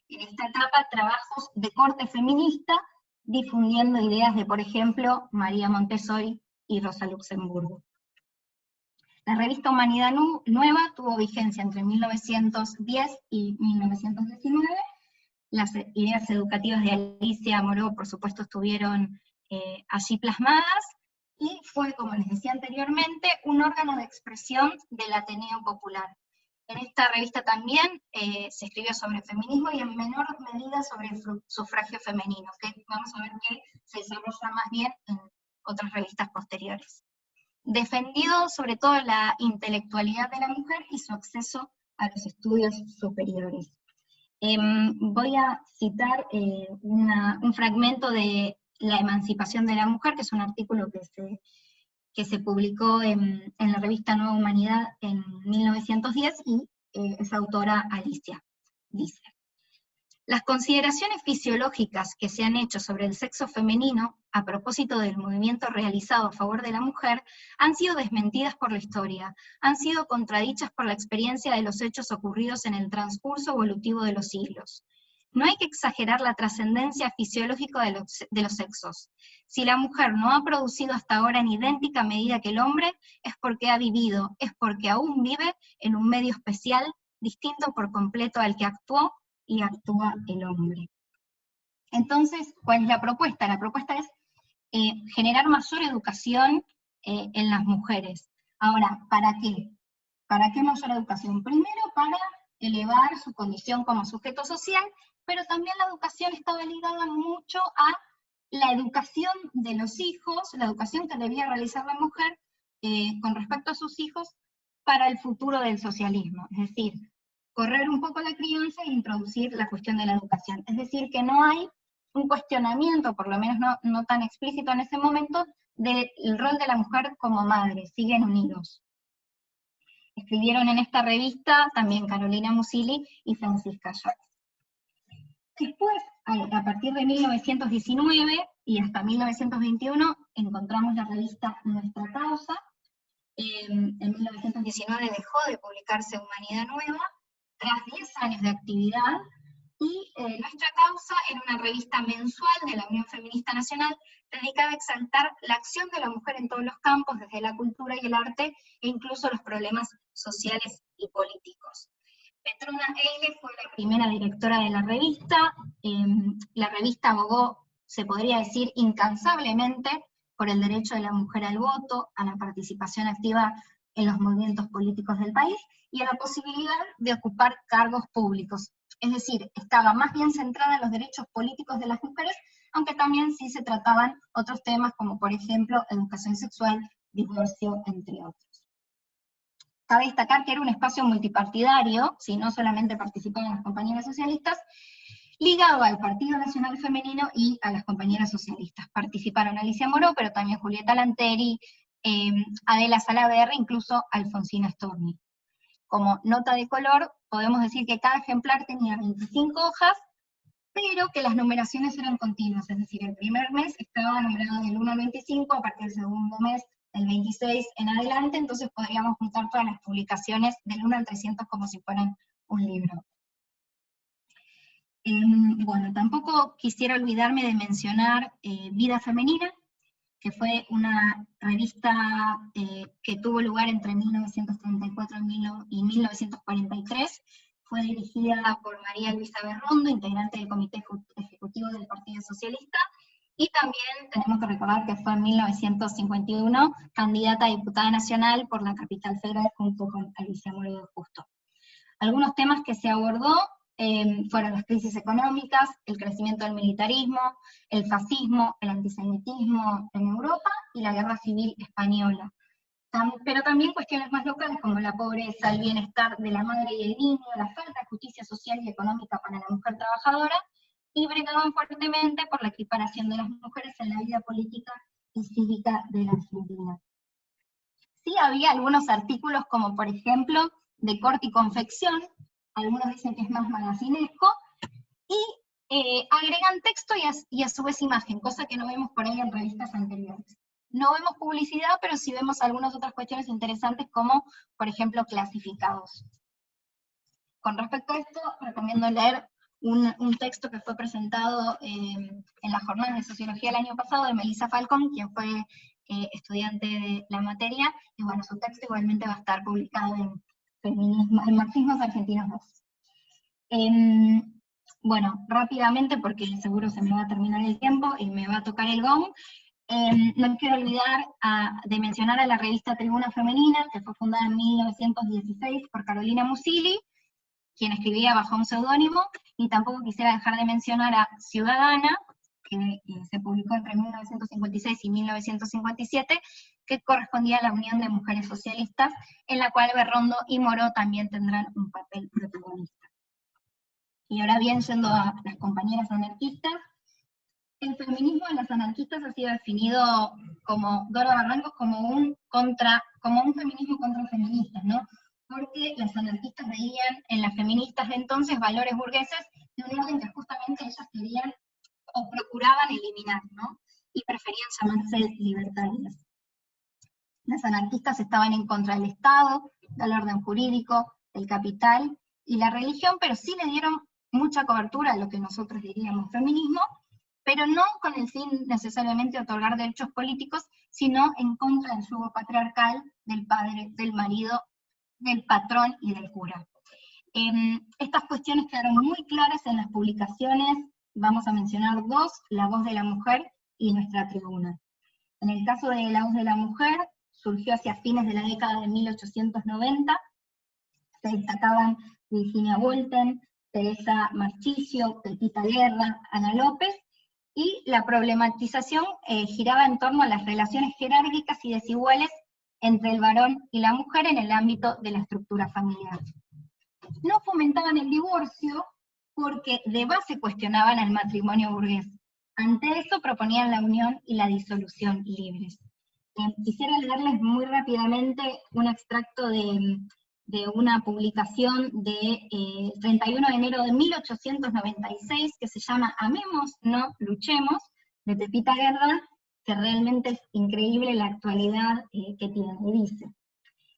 en esta etapa trabajos de corte feminista, difundiendo ideas de, por ejemplo, María Montessori y Rosa Luxemburgo. La revista Humanidad Nueva tuvo vigencia entre 1910 y 1919. Las ideas educativas de Alicia Moró, por supuesto, estuvieron allí plasmadas, y fue, como les decía anteriormente, un órgano de expresión del Ateneo Popular. En esta revista también se escribió sobre feminismo y en menor medida sobre el sufragio femenino, que vamos a ver que se desarrolla más bien en otras revistas posteriores. Defendido sobre todo la intelectualidad de la mujer y su acceso a los estudios superiores. Voy a citar un fragmento de La emancipación de la mujer, que es un artículo que se publicó en la revista Nueva Humanidad en 1910, y es autora Alicia. Dice: las consideraciones fisiológicas que se han hecho sobre el sexo femenino, a propósito del movimiento realizado a favor de la mujer, han sido desmentidas por la historia, han sido contradichas por la experiencia de los hechos ocurridos en el transcurso evolutivo de los siglos. No hay que exagerar la trascendencia fisiológica de los sexos. Si la mujer no ha producido hasta ahora en idéntica medida que el hombre, es porque ha vivido, es porque aún vive en un medio especial, distinto por completo al que actuó y actúa el hombre. Entonces, ¿cuál es la propuesta? La propuesta es generar mayor educación en las mujeres. Ahora, ¿para qué? ¿Para qué mayor educación? Primero, para elevar su condición como sujeto social, pero también la educación estaba ligada mucho a la educación de los hijos, la educación que debía realizar la mujer con respecto a sus hijos para el futuro del socialismo. Es decir, correr un poco la crianza e introducir la cuestión de la educación. Es decir, que no hay un cuestionamiento, por lo menos no tan explícito en ese momento, del rol de la mujer como madre. Siguen unidos. Escribieron en esta revista también Carolina Musili y Francisca Joyce. Después, a partir de 1919 y hasta 1921, encontramos la revista Nuestra Causa. En 1919 dejó de publicarse Humanidad Nueva, tras 10 años de actividad, y Nuestra Causa era una revista mensual de la Unión Feminista Nacional dedicada a exaltar la acción de la mujer en todos los campos, desde la cultura y el arte, e incluso los problemas sociales y políticos. Petrona Eile fue la primera directora de la revista. La revista abogó, se podría decir, incansablemente por el derecho de la mujer al voto, a la participación activa en los movimientos políticos del país, y a la posibilidad de ocupar cargos públicos. Es decir, estaba más bien centrada en los derechos políticos de las mujeres, aunque también sí se trataban otros temas como, por ejemplo, educación sexual, divorcio, entre otros. Cabe destacar que era un espacio multipartidario, si no solamente participaban las compañeras socialistas, ligado al Partido Nacional Femenino y a las compañeras socialistas. Participaron Alicia Moró, pero también Julieta Lanteri, Adela Salaverry, incluso Alfonsina Storni. Como nota de color, podemos decir que cada ejemplar tenía 25 hojas, pero que las numeraciones eran continuas, es decir, el primer mes estaba numerado del 1 al 25, a partir del segundo mes del 26 en adelante, entonces podríamos juntar todas las publicaciones del 1 al 300 como si fueran un libro. Bueno, tampoco quisiera olvidarme de mencionar Vida Femenina, que fue una revista que tuvo lugar entre 1934 y 1943, fue dirigida por María Luisa Berrondo, integrante del Comité Ejecutivo del Partido Socialista, y también tenemos que recordar que fue en 1951 candidata a diputada nacional por la Capital Federal junto con Alicia Moreno Justo. Algunos temas que se abordó fueron las crisis económicas, el crecimiento del militarismo, el fascismo, el antisemitismo en Europa y la guerra civil española. Pero también cuestiones más locales como la pobreza, el bienestar de la madre y el niño, la falta de justicia social y económica para la mujer trabajadora, y bregaban fuertemente por la equiparación de las mujeres en la vida política y cívica de la Argentina. Sí había algunos artículos como por ejemplo de corte y confección, algunos dicen que es más magacinesco, y agregan texto y a su vez imagen, cosa que no vemos por ahí en revistas anteriores. No vemos publicidad, pero sí vemos algunas otras cuestiones interesantes como, por ejemplo, clasificados. Con respecto a esto, recomiendo leer un texto que fue presentado en la jornada de Sociología el año pasado de Melissa Falcón, quien fue estudiante de la materia, y bueno, su texto igualmente va a estar publicado en Marxismos Argentinos 2. Bueno, rápidamente, porque seguro se me va a terminar el tiempo y me va a tocar el gong, no quiero olvidar de mencionar a la revista Tribuna Femenina, que fue fundada en 1916 por Carolina Musili, quien escribía bajo un seudónimo, y tampoco quisiera dejar de mencionar a Ciudadana, que se publicó entre 1956 y 1957, que correspondía a la Unión de Mujeres Socialistas, en la cual Berrondo y Moró también tendrán un papel protagonista. Y ahora bien, yendo a las compañeras anarquistas, el feminismo de las anarquistas ha sido definido como Dora Barrancos como un feminismo contra feministas, ¿no? Porque las anarquistas veían en las feministas de entonces valores burgueses de un orden que justamente ellas querían o procuraban eliminar, ¿no? Y preferían llamarse libertarias. Las anarquistas estaban en contra del Estado, del orden jurídico, del capital y la religión, pero sí le dieron mucha cobertura a lo que nosotros diríamos feminismo, pero no con el fin necesariamente de otorgar derechos políticos, sino en contra del yugo patriarcal, del padre, del marido, del patrón y del cura. Estas cuestiones quedaron muy claras en las publicaciones, vamos a mencionar dos, La Voz de la Mujer y Nuestra Tribuna. En el caso de La Voz de la Mujer, surgió hacia fines de la década de 1890, se destacaban Virginia Woolten, Teresa Marchisio, Pepita Guerra, Ana López, y la problematización giraba en torno a las relaciones jerárquicas y desiguales entre el varón y la mujer en el ámbito de la estructura familiar. No fomentaban el divorcio porque de base cuestionaban el matrimonio burgués. Ante eso proponían la unión y la disolución libres. Quisiera leerles muy rápidamente un extracto de una publicación de 31 de enero de 1896 que se llama Amemos, no luchemos, de Pepita Guerra, que realmente es increíble la actualidad que tiene. Dice: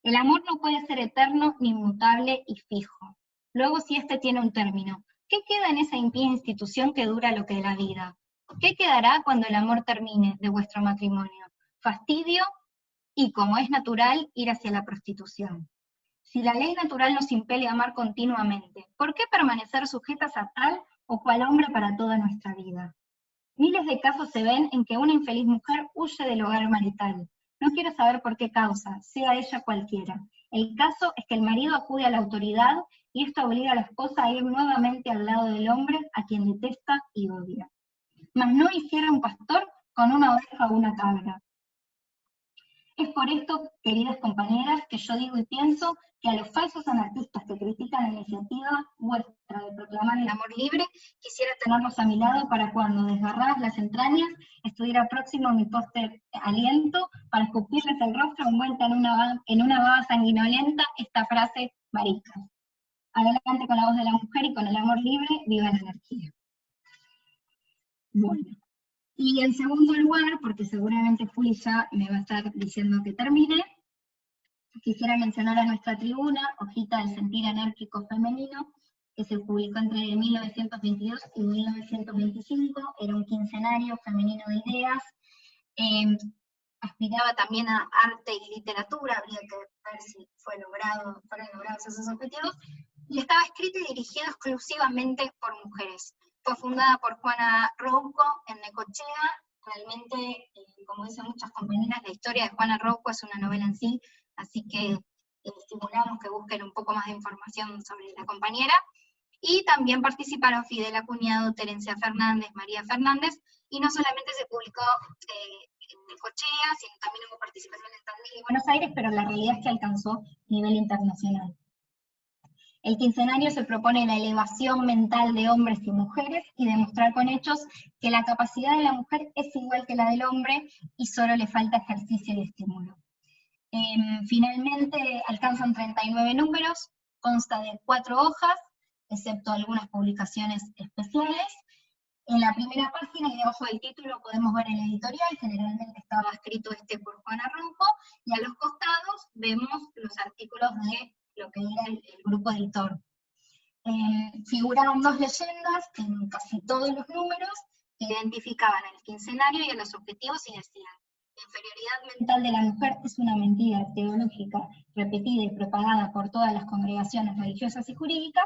el amor no puede ser eterno, ni inmutable y fijo. Luego, si éste tiene un término, ¿qué queda en esa impía institución que dura lo que de la vida? ¿Qué quedará cuando el amor termine de vuestro matrimonio? Fastidio y, como es natural, ir hacia la prostitución. Si la ley natural nos impele a amar continuamente, ¿por qué permanecer sujetas a tal o cual hombre para toda nuestra vida? Miles de casos se ven en que una infeliz mujer huye del hogar marital. No quiero saber por qué causa, sea ella cualquiera. El caso es que el marido acude a la autoridad y esto obliga a la esposa a ir nuevamente al lado del hombre a quien detesta y odia. Mas no hiciera un pastor con una oveja o una cabra. Es por esto, queridas compañeras, que yo digo y pienso que a los falsos anarquistas que critican la iniciativa vuestra de proclamar el amor libre, quisiera tenerlos a mi lado para cuando, desgarradas las entrañas, estuviera próximo a mi póster aliento para escupirles el rostro envuelta en una baba sanguinolenta esta frase: maricas. Adelante con la voz de la mujer y con el amor libre, viva la anarquía. Bueno. Y en segundo lugar, porque seguramente Juli ya me va a estar diciendo que termine, quisiera mencionar a nuestra tribuna, Hojita del Sentir Anárquico Femenino, que se publicó entre 1922 y 1925, era un quincenario femenino de ideas, aspiraba también a arte y literatura, habría que ver si fueron logrados esos objetivos, y estaba escrito y dirigido exclusivamente por mujeres. Fue fundada por Juana Rouco en Necochea. Realmente, como dicen muchas compañeras, la historia de Juana Rouco es una novela en sí, así que estimulamos que busquen un poco más de información sobre la compañera. Y también participaron Fidel Acuñado, Terencia Fernández, María Fernández, y no solamente se publicó en Necochea, sino también hubo participación en Tandil y Buenos Aires, pero la realidad es que alcanzó nivel internacional. El quincenario se propone la elevación mental de hombres y mujeres y demostrar con hechos que la capacidad de la mujer es igual que la del hombre y solo le falta ejercicio y estímulo. Finalmente alcanzan 39 números, consta de 4 hojas, excepto algunas publicaciones especiales. En la primera página y debajo del título podemos ver el editorial, generalmente estaba escrito por Juana Rouco, y a los costados vemos los artículos de lo que era el grupo editor. Figuraban 2 leyendas en casi todos los números que identificaban al quincenario y a los objetivos y decían: la inferioridad mental de la mujer es una mentira teológica repetida y propagada por todas las congregaciones religiosas y jurídicas,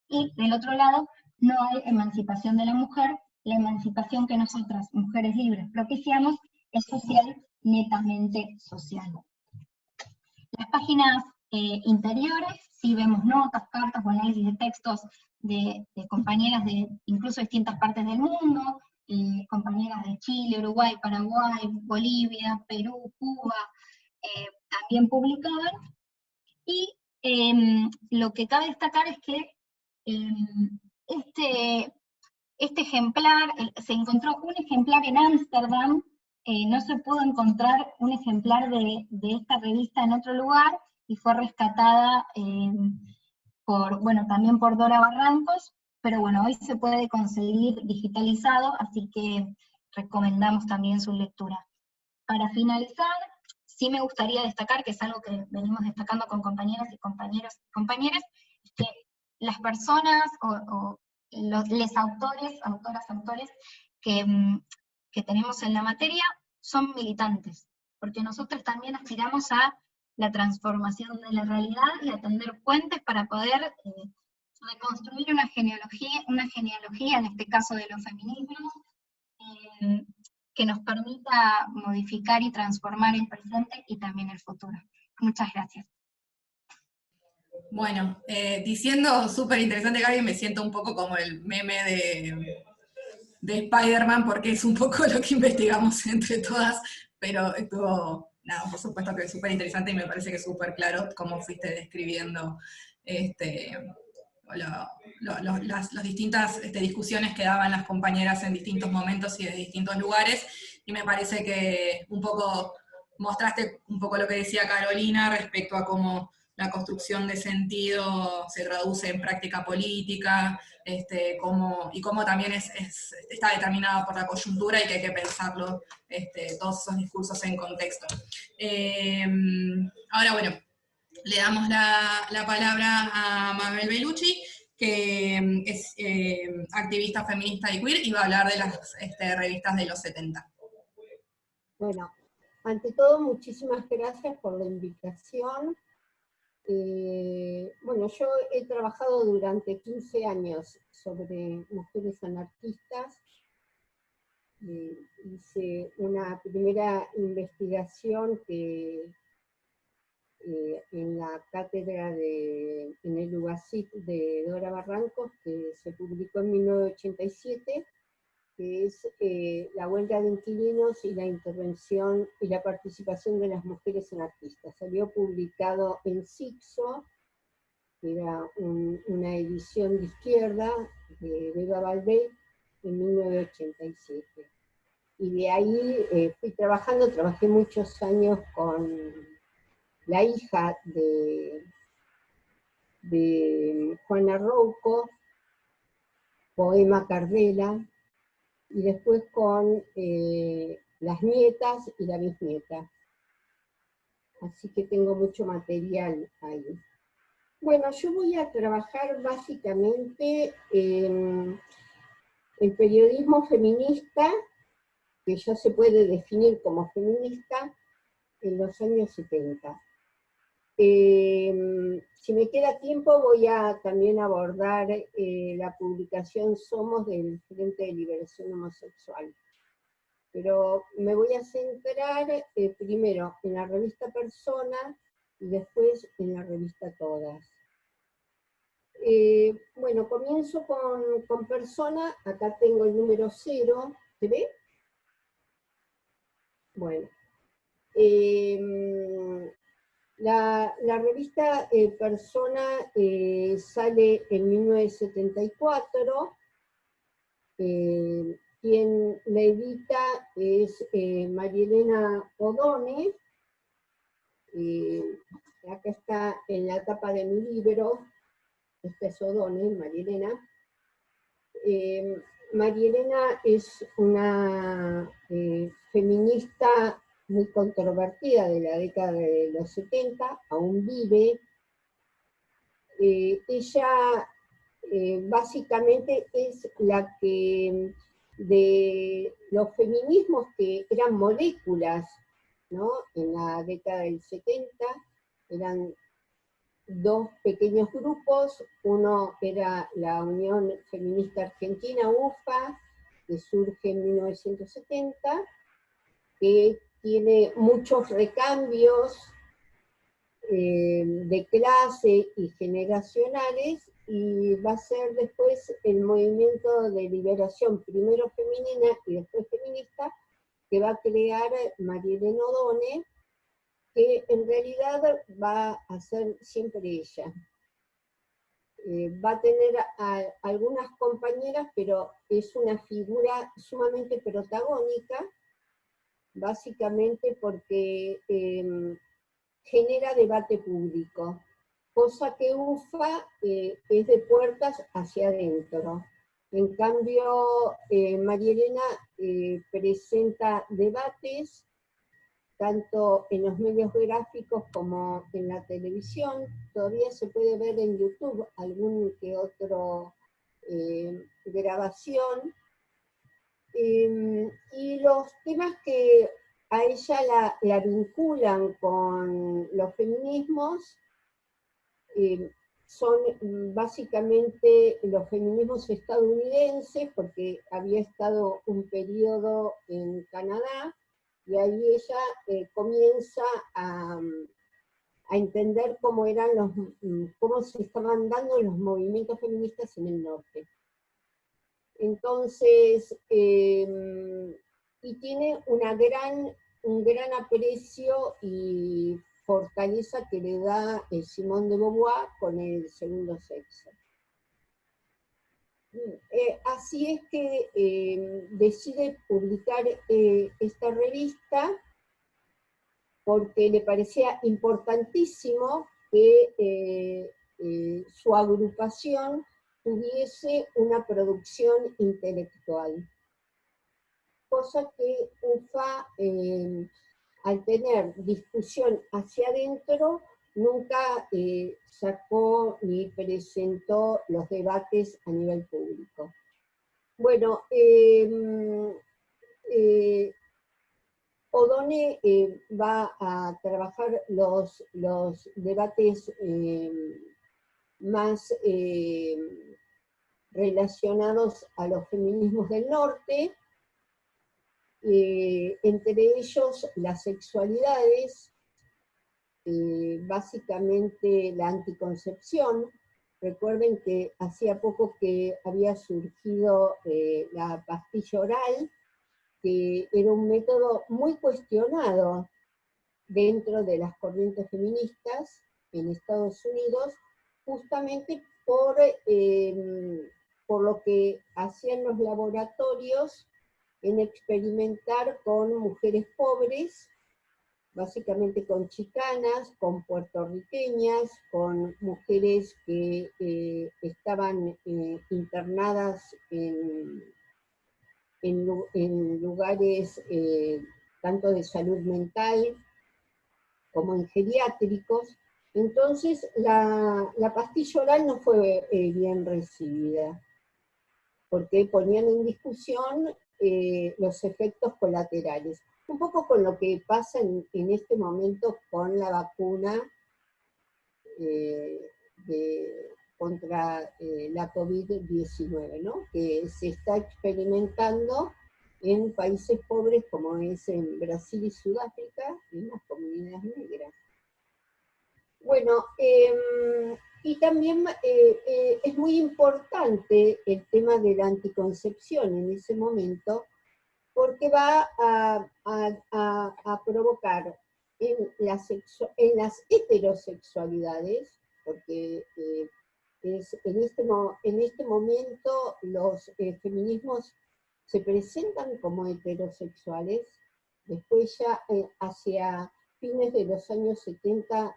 y del otro lado, no hay emancipación de la mujer, la emancipación que nosotras, mujeres libres, propiciamos es social, netamente social. Las páginas interiores, sí vemos notas, cartas o análisis de textos de compañeras de incluso distintas partes del mundo, compañeras de Chile, Uruguay, Paraguay, Bolivia, Perú, Cuba, también publicaban. Y lo que cabe destacar es que este ejemplar, se encontró un ejemplar en Ámsterdam, no se pudo encontrar un ejemplar de esta revista en otro lugar, y fue rescatada también por Dora Barrancos, pero bueno, hoy se puede conseguir digitalizado, así que recomendamos también su lectura. Para finalizar, sí me gustaría destacar, que es algo que venimos destacando con compañeras y compañeras, es que las personas los autores que tenemos en la materia son militantes, porque nosotros también aspiramos a la transformación de la realidad y a tender puentes para poder reconstruir una genealogía, en este caso de los feminismos, que nos permita modificar y transformar el presente y también el futuro. Muchas gracias.
Bueno, diciendo súper interesante, Gaby, me siento un poco como el meme Spider-Man, porque es un poco lo que investigamos entre todas, pero estuvo, nada, por supuesto que es súper interesante y me parece que es súper claro cómo fuiste describiendo las distintas discusiones que daban las compañeras en distintos momentos y de distintos lugares, y me parece que un poco mostraste un poco lo que decía Carolina respecto a cómo la construcción de sentido se traduce en práctica política, y cómo también está determinada por la coyuntura y que hay que pensarlo, todos esos discursos en contexto. Ahora, bueno, le damos la palabra a Mabel Bellucci, que es activista feminista y queer, y va a hablar de las revistas de los 70.
Bueno, ante todo, muchísimas gracias por la invitación. Bueno, yo he trabajado durante 15 años sobre mujeres anarquistas. Hice una primera investigación que en la cátedra en el UASIT de Dora Barrancos, que se publicó en 1987, que es la huelga de inquilinos y la intervención y la participación de las mujeres anarquistas. Salió publicado en Sixo, que era una edición de izquierda de Beba Valdés, en 1987. Y de ahí fui trabajé muchos años con la hija de Juana Rouco, Poema Cardela, y después con las nietas y la bisnieta. Así que tengo mucho material ahí. Bueno, yo voy a trabajar básicamente en el periodismo feminista, que ya se puede definir como feminista, en los años 70. Si me queda tiempo voy a también abordar la publicación Somos del Frente de Liberación Homosexual. Pero me voy a centrar primero en la revista Persona y después en la revista Todas. Bueno, comienzo con Persona. Acá tengo el número 0. ¿Se ve? Bueno. La revista Persona sale en 1974. Quien la edita es María Elena Odone. Acá está en la tapa de mi libro. Esta es Odone, María Elena. María Elena es una feminista muy controvertida de la década de los 70, aún vive. Ella básicamente es la que de los feminismos que eran moléculas, ¿no? En la década del 70 eran dos pequeños grupos. Uno era la Unión Feminista Argentina, UFA, que surge en 1970, que tiene muchos recambios de clase y generacionales, y va a ser después el movimiento de liberación, primero femenina y después feminista, que va a crear María Elena Odone, que en realidad va a ser siempre ella. Va a tener algunas compañeras, pero es una figura sumamente protagónica, básicamente porque genera debate público, cosa que UFA es de puertas hacia adentro. En cambio, María Elena presenta debates tanto en los medios gráficos como en la televisión. Todavía se puede ver en YouTube algún que otro grabación. Y los temas que a ella la vinculan con los feminismos son básicamente los feminismos estadounidenses, porque había estado un periodo en Canadá, y ahí ella comienza a entender cómo se estaban dando los movimientos feministas en el norte. Entonces, y tiene un gran aprecio y fortaleza que le da Simone de Beauvoir con el segundo sexo. Así es que decide publicar esta revista porque le parecía importantísimo que su agrupación tuviese una producción intelectual. Cosa que UFA, al tener discusión hacia adentro, nunca sacó ni presentó los debates a nivel público. Bueno, Odone va a trabajar los debates más relacionados a los feminismos del norte, entre ellos las sexualidades, básicamente la anticoncepción. Recuerden que hacía poco que había surgido la pastilla oral, que era un método muy cuestionado dentro de las corrientes feministas en Estados Unidos, justamente por lo que hacían los laboratorios en experimentar con mujeres pobres, básicamente con chicanas, con puertorriqueñas, con mujeres que estaban internadas en lugares tanto de salud mental como en geriátricos. Entonces la pastilla oral no fue bien recibida, porque ponían en discusión los efectos colaterales. Un poco con lo que pasa en este momento con la vacuna contra la COVID-19, ¿no? Que se está experimentando en países pobres como es en Brasil y Sudáfrica, en las comunidades negras. Bueno, y también es muy importante el tema de la anticoncepción en ese momento, porque va a provocar en las heterosexualidades, porque en este momento los feminismos se presentan como heterosexuales, después ya hacia fines de los años 70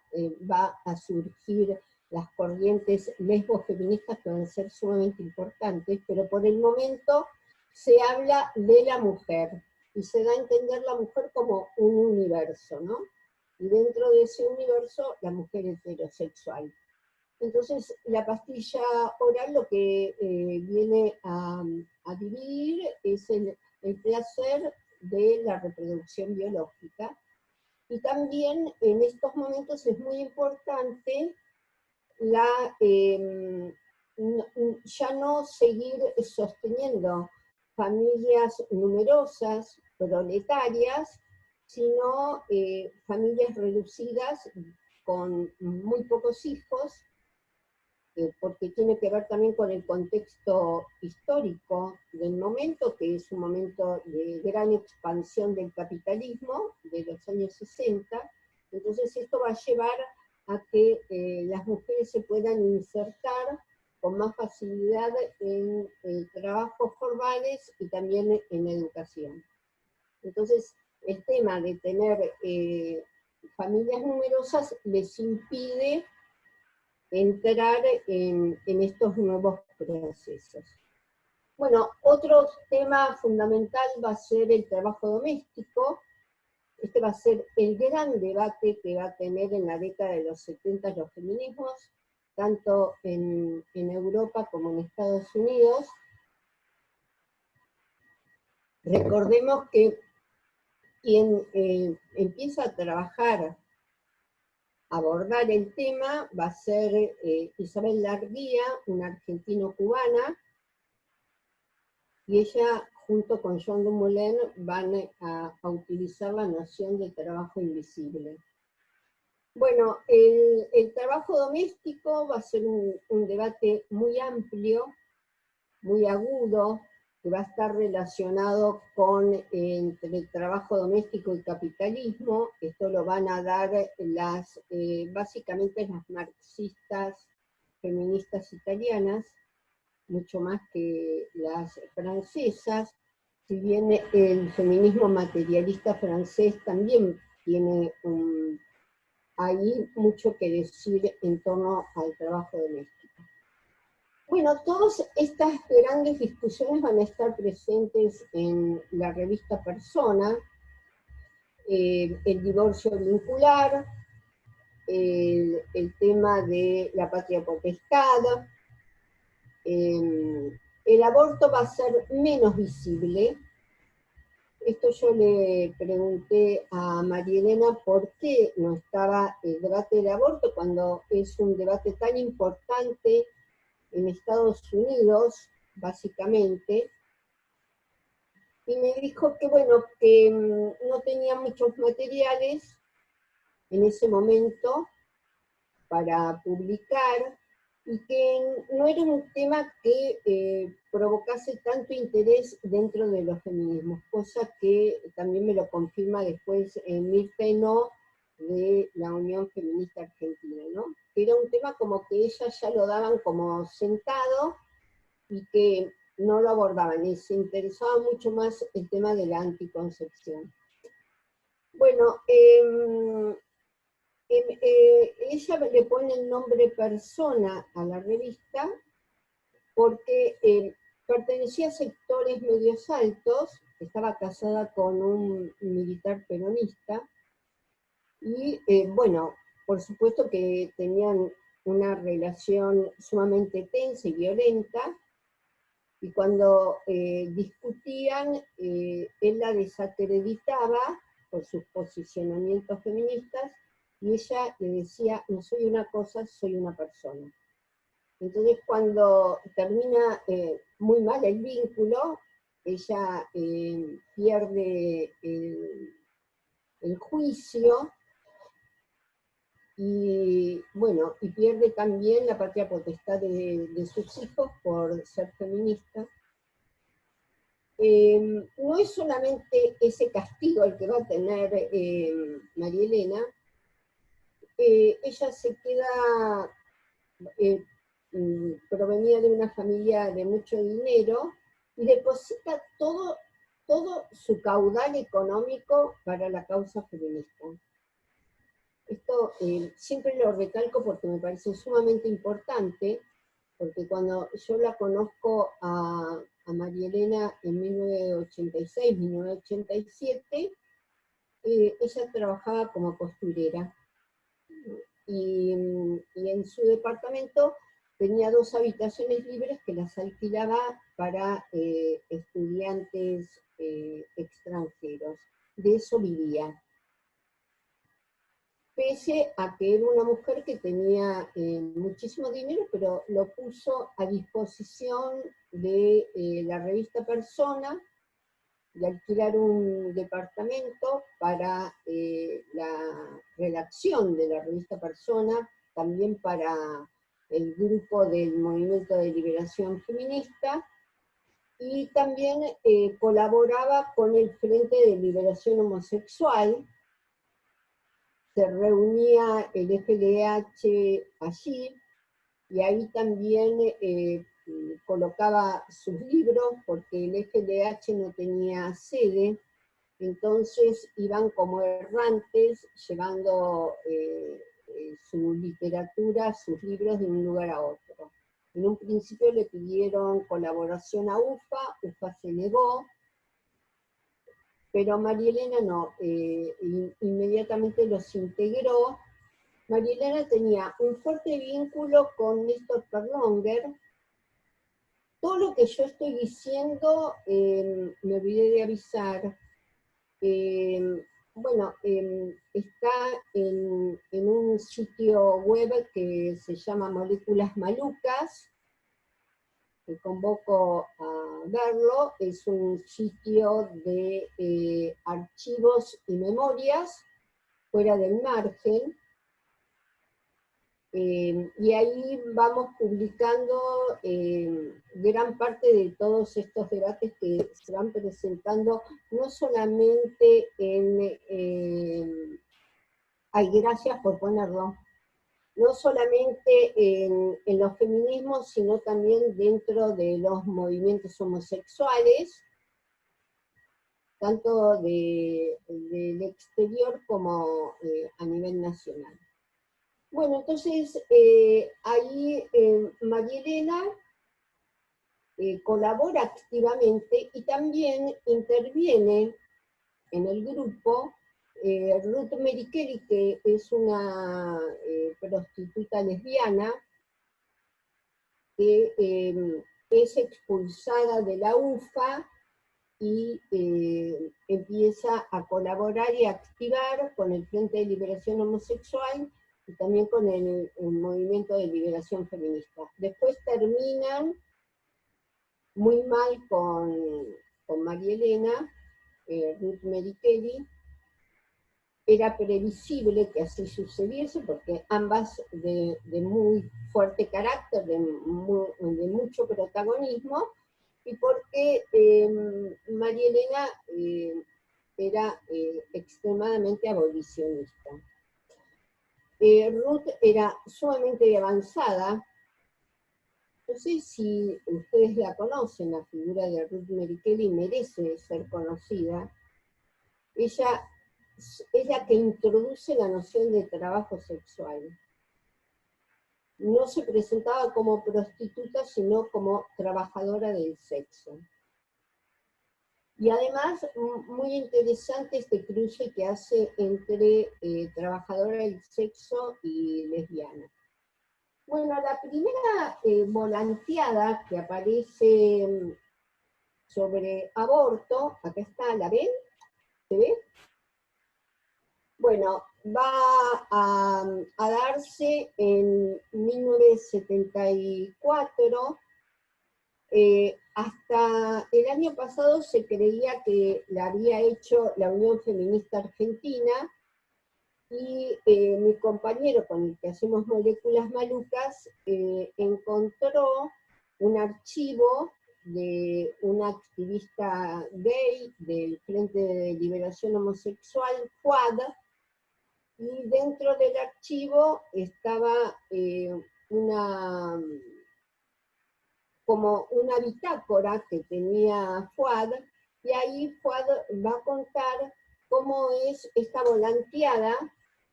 va a surgir las corrientes lesbo-feministas que van a ser sumamente importantes, pero por el momento se habla de la mujer, y se da a entender la mujer como un universo, ¿no? Y dentro de ese universo, la mujer heterosexual. Entonces, la pastilla oral lo que viene a dividir es el placer de la reproducción biológica. Y también en estos momentos es muy importante ya no seguir sosteniendo familias numerosas, proletarias, sino familias reducidas con muy pocos hijos, porque tiene que ver también con el contexto histórico del momento, que es un momento de gran expansión del capitalismo de los años 60. Entonces esto va a llevar a que las mujeres se puedan insertar con más facilidad en trabajos formales y también en educación. Entonces el tema de tener familias numerosas les impide entrar en estos nuevos procesos. Bueno, otro tema fundamental va a ser el trabajo doméstico. Este va a ser el gran debate que va a tener en la década de los 70 los feminismos, tanto en Europa como en Estados Unidos. Recordemos que quien empieza a trabajar, a abordar el tema, va a ser Isabel Larguía, una argentino-cubana, y ella, junto con Jean Dumoulin, van a utilizar la noción de trabajo invisible. Bueno, el trabajo doméstico va a ser un debate muy amplio, muy agudo, que va a estar relacionado con entre el trabajo doméstico y capitalismo. Esto lo van a dar básicamente las marxistas feministas italianas, mucho más que las francesas, si bien el feminismo materialista francés también tiene ahí mucho que decir en torno al trabajo doméstico. Bueno, todas estas grandes discusiones van a estar presentes en la revista Persona, el divorcio vincular, el tema de la patria potestad, el aborto va a ser menos visible. Esto yo le pregunté a María Elena por qué no estaba el debate del aborto cuando es un debate tan importante en Estados Unidos, básicamente, y me dijo que bueno, que no tenía muchos materiales en ese momento para publicar, y que no era un tema que provocase tanto interés dentro de los feminismos, cosa que también me lo confirma después Mirta Henao de la Unión Feminista Argentina, ¿no? Que era un tema como que ellas ya lo daban como sentado y que no lo abordaban, y se interesaba mucho más el tema de la anticoncepción. Bueno, ella le pone el nombre Persona a la revista porque pertenecía a sectores medios altos, estaba casada con un militar peronista, y bueno, por supuesto que tenían una relación sumamente tensa y violenta, y cuando discutían, él la desacreditaba por sus posicionamientos feministas, y ella le decía, no soy una cosa, soy una persona. Entonces cuando termina muy mal el vínculo, ella pierde el juicio, y bueno, y pierde también la patria potestad de sus hijos por ser feminista. No es solamente ese castigo el que va a tener María Elena, ella se queda, provenía de una familia de mucho dinero, y deposita todo su caudal económico para la causa feminista. Esto siempre lo recalco porque me parece sumamente importante, porque cuando yo la conozco a María Elena en 1986, 1987, ella trabajaba como costurera, y en su departamento tenía 2 habitaciones libres que las alquilaba para estudiantes extranjeros. De eso vivía. Pese a que era una mujer que tenía muchísimo dinero, pero lo puso a disposición de la revista Persona, de alquilar un departamento para la redacción de la revista Persona, también para el grupo del Movimiento de Liberación Feminista, y también colaboraba con el Frente de Liberación Homosexual. Se reunía el FLH allí, y ahí también colocaba sus libros, porque el FLH no tenía sede, entonces iban como errantes llevando su literatura, sus libros de un lugar a otro. En un principio le pidieron colaboración a UFA, UFA se negó, pero María Elena no, inmediatamente los integró. María Elena tenía un fuerte vínculo con Néstor Perlonger. Todo lo que yo estoy diciendo, me olvidé de avisar, bueno, está en un sitio web que se llama Moléculas Malucas, que convoco a verlo. Es un sitio de archivos y memorias fuera del margen. Y ahí vamos publicando gran parte de todos estos debates que se van presentando, no solamente en... ay, gracias por ponerlo. No solamente en los feminismos, sino también dentro de los movimientos homosexuales, tanto del exterior como a nivel nacional. Bueno, entonces ahí María Elena colabora activamente y también interviene en el grupo Ruth Merichelli, que es una prostituta lesbiana que es expulsada de la UFA y empieza a colaborar y a activar con el Frente de Liberación Homosexual y también con el Movimiento de Liberación Feminista. Después terminan muy mal con María Elena, Ruth Merichelli. Era previsible que así sucediese, porque ambas de muy fuerte carácter, de mucho protagonismo, y porque María Elena era extremadamente abolicionista. Ruth era sumamente avanzada. No sé si ustedes la conocen, la figura de Ruth Merichelli merece ser conocida. Ella es la que introduce la noción de trabajo sexual. No se presentaba como prostituta, sino como trabajadora del sexo. Y además, muy interesante este cruce que hace entre trabajadora del sexo y lesbiana. Bueno, la primera volanteada que aparece sobre aborto, acá está, ¿la ven? ¿Se ve? Bueno, va a darse en 1974. Hasta el año pasado se creía que la había hecho la Unión Feminista Argentina, y mi compañero con el que hacemos Moléculas Malucas encontró un archivo de una activista gay del Frente de Liberación Homosexual, FUAD, y dentro del archivo estaba como una bitácora que tenía FUAD, y ahí FUAD va a contar cómo es esta volanteada,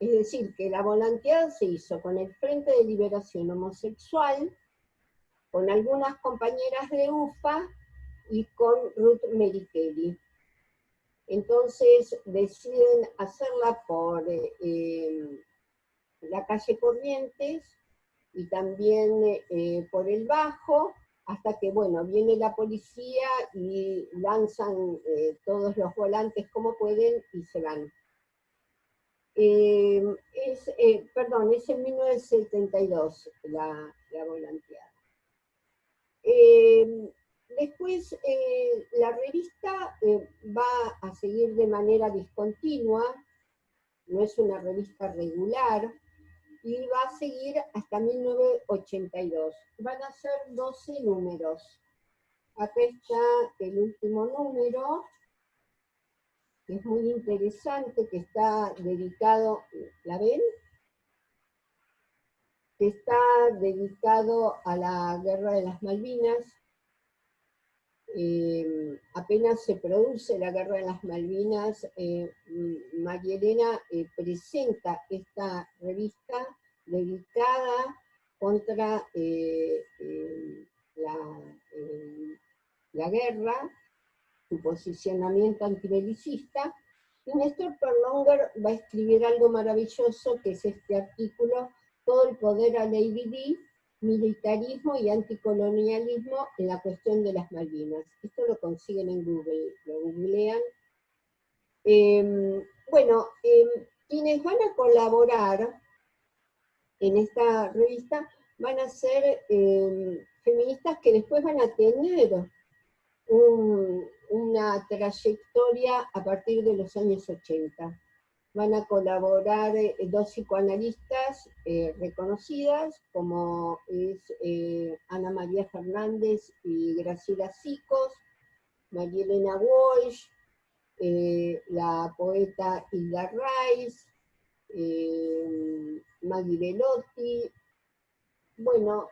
es decir, que la volanteada se hizo con el Frente de Liberación Homosexual, con algunas compañeras de UFA y con Ruth Merichelli. Entonces deciden hacerla por la calle Corrientes y también por el Bajo, hasta que, bueno, viene la policía y lanzan todos los volantes como pueden y se van. Perdón, es en 1972 la volanteada. Después la revista va a seguir de manera discontinua, no es una revista regular, y va a seguir hasta 1982. Van a ser 12 números. Acá está el último número, que es muy interesante, que está dedicado, ¿la ven? Que está dedicado a la Guerra de las Malvinas. Apenas se produce la Guerra de las Malvinas, María Elena presenta esta revista dedicada contra la guerra, su posicionamiento antibelicista, y Néstor Perlonger va a escribir algo maravilloso, que es este artículo, Todo el poder a Lady Di, militarismo y anticolonialismo en la cuestión de las Malvinas. Esto lo consiguen en Google, lo googlean. Bueno, quienes van a colaborar en esta revista van a ser feministas que después van a tener una trayectoria a partir de los años 80. van a colaborar dos psicoanalistas reconocidas, como es Ana María Fernández y Graciela Sicos, María Elena Walsh, la poeta Hilda Rice, Maggie Velotti, bueno,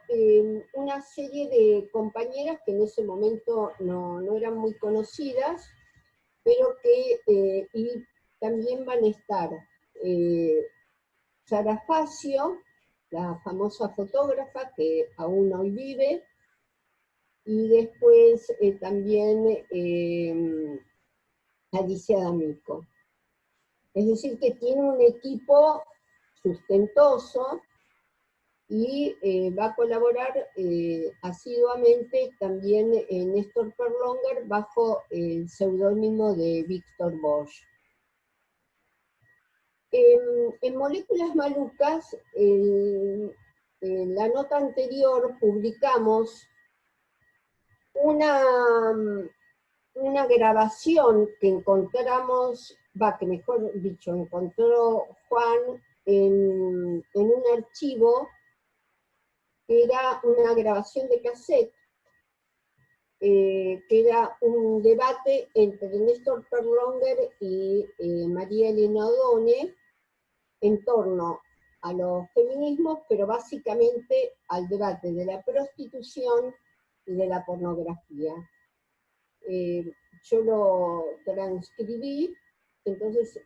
una serie de compañeras que en ese momento no eran muy conocidas, pero que y también van a estar Sara Facio, la famosa fotógrafa que aún hoy vive, y después también Alicia D'Amico. Es decir, que tiene un equipo sustentoso y va a colaborar asiduamente también Néstor Perlonger bajo el seudónimo de Víctor Bosch. En Moléculas Malucas, en la nota anterior publicamos una grabación que encontramos, que mejor dicho, encontró Juan en un archivo, que era una grabación de cassette, que era un debate entre Néstor Perlonger y María Elena Odone en torno a los feminismos, pero básicamente al debate de la prostitución y de la pornografía. Yo lo transcribí, entonces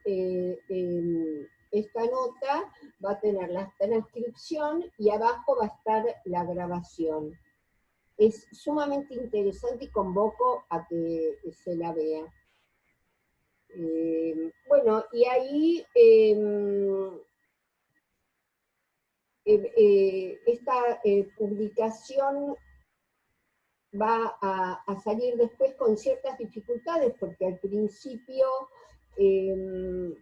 esta nota va a tener la transcripción y abajo va a estar la grabación. Es sumamente interesante y convoco a que se la vea. Bueno, y ahí esta publicación va a salir después con ciertas dificultades, porque al principio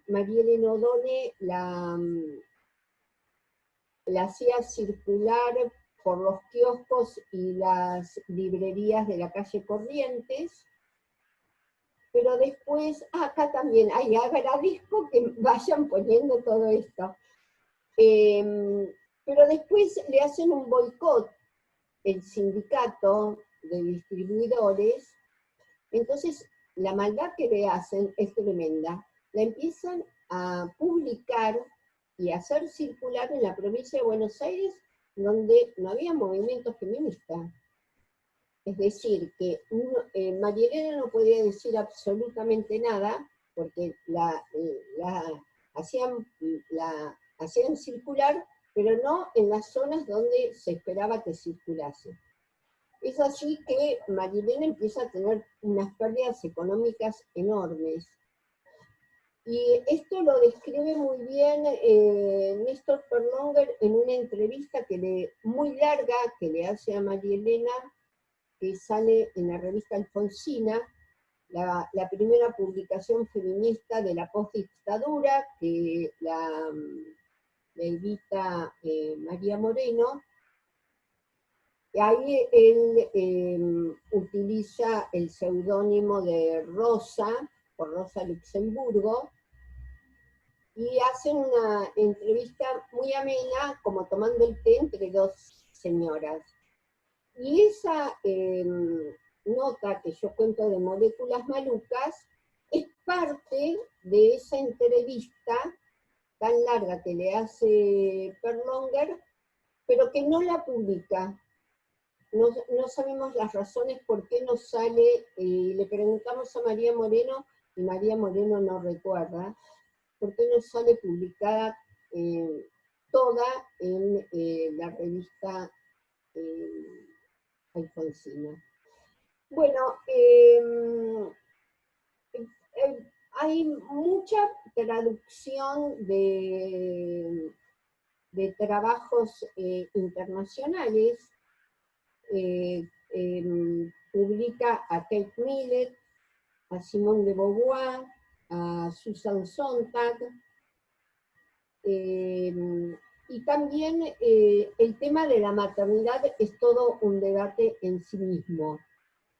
María Elena Odone la hacía circular por los kioscos y las librerías de la calle Corrientes, pero después, acá también, agradezco que vayan poniendo todo esto, pero después le hacen un boicot el sindicato de distribuidores, entonces la maldad que le hacen es tremenda. La empiezan a publicar y a hacer circular en la provincia de Buenos Aires, donde no había movimiento feminista. Es decir, que María Elena no podía decir absolutamente nada, porque la hacían circular, pero no en las zonas donde se esperaba que circulase. Es así que María Elena empieza a tener unas pérdidas económicas enormes. Y esto lo describe muy bien Néstor Perlonger en una entrevista muy larga que le hace a María Elena, que sale en la revista Alfonsina, la primera publicación feminista de la postdictadura, que la edita María Moreno. Y ahí él utiliza el seudónimo de Rosa, por Rosa Luxemburgo, y hacen una entrevista muy amena, como tomando el té entre dos señoras. Y esa nota que yo cuento de Moléculas Malucas es parte de esa entrevista tan larga que le hace Perlonger, pero que no la publica. No sabemos las razones por qué no sale, le preguntamos a María Moreno, y María Moreno no recuerda, por qué no sale publicada toda en la revista Alfonsina. Bueno, hay mucha traducción de trabajos internacionales. Publica a Kate Millett, a Simone de Beauvoir, a Susan Sontag, y también el tema de la maternidad es todo un debate en sí mismo.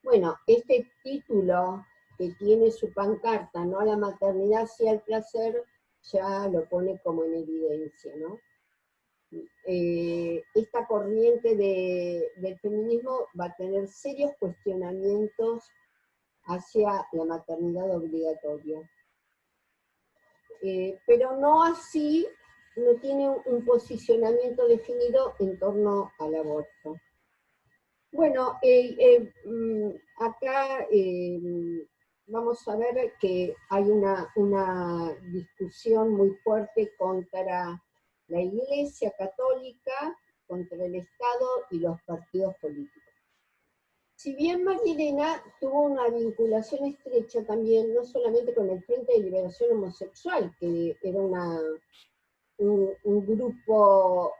Bueno, este título que tiene su pancarta, no a la maternidad, sí al placer, ya lo pone como en evidencia, ¿no? Esta corriente del feminismo va a tener serios cuestionamientos hacia la maternidad obligatoria. Pero no así, no tiene un posicionamiento definido en torno al aborto. Bueno, acá vamos a ver que hay una discusión muy fuerte contra la Iglesia Católica, contra el Estado y los partidos políticos. Si bien María Elena tuvo una vinculación estrecha también, no solamente con el Frente de Liberación Homosexual, que era un grupo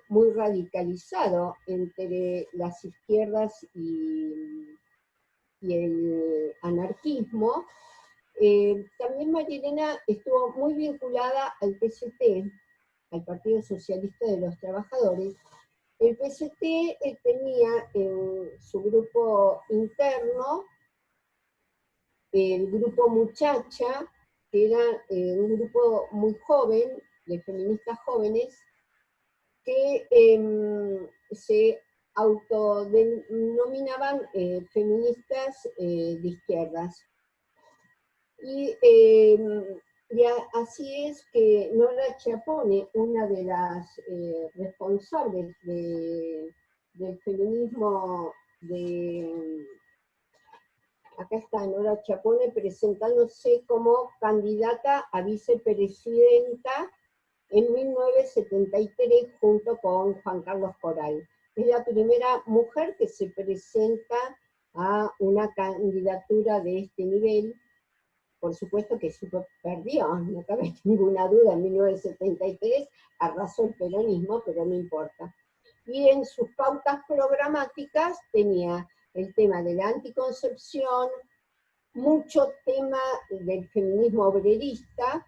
muy radicalizado entre las izquierdas y el anarquismo, también María Elena estuvo muy vinculada al PST, al Partido Socialista de los Trabajadores. El PST tenía en su grupo interno el grupo Muchacha, que era un grupo muy joven, de feministas jóvenes, que se autodenominaban feministas de izquierdas. Y así es que Nora Chiappone, una de las responsables del feminismo acá está Nora Chiappone presentándose como candidata a vicepresidenta en 1973 junto con Juan Carlos Coral. Es la primera mujer que se presenta a una candidatura de este nivel. Por supuesto que perdió, no cabe ninguna duda, en 1973 arrasó el peronismo, pero no importa. Y en sus pautas programáticas tenía el tema de la anticoncepción, mucho tema del feminismo obrerista,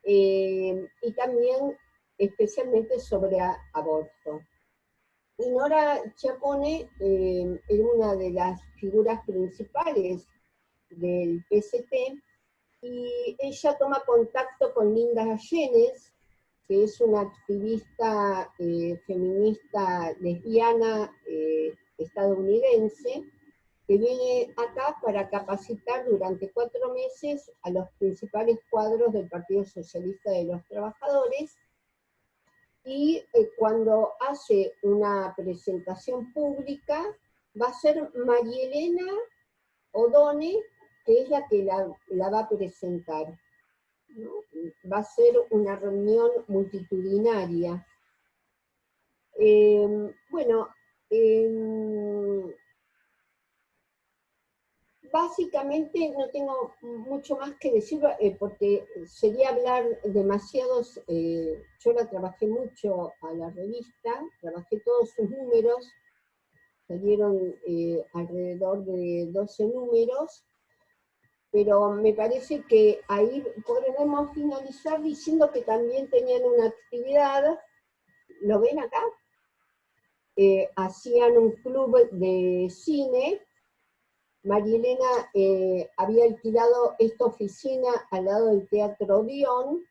y también especialmente sobre aborto. Y Nora Chiappone era una de las figuras principales del PST, y ella toma contacto con Linda Jennings, que es una activista feminista lesbiana estadounidense, que viene acá para capacitar durante 4 meses a los principales cuadros del Partido Socialista de los Trabajadores, y cuando hace una presentación pública va a ser María Elena Odone, que es la que la va a presentar, ¿no? Va a ser una reunión multitudinaria. Bueno, básicamente no tengo mucho más que decir, porque sería hablar demasiados. Yo la trabajé mucho a la revista, trabajé todos sus números, salieron alrededor de 12 números, pero me parece que ahí podremos finalizar diciendo que también tenían una actividad, ¿lo ven acá? Hacían un club de cine. María Elena había alquilado esta oficina al lado del Teatro Odeón,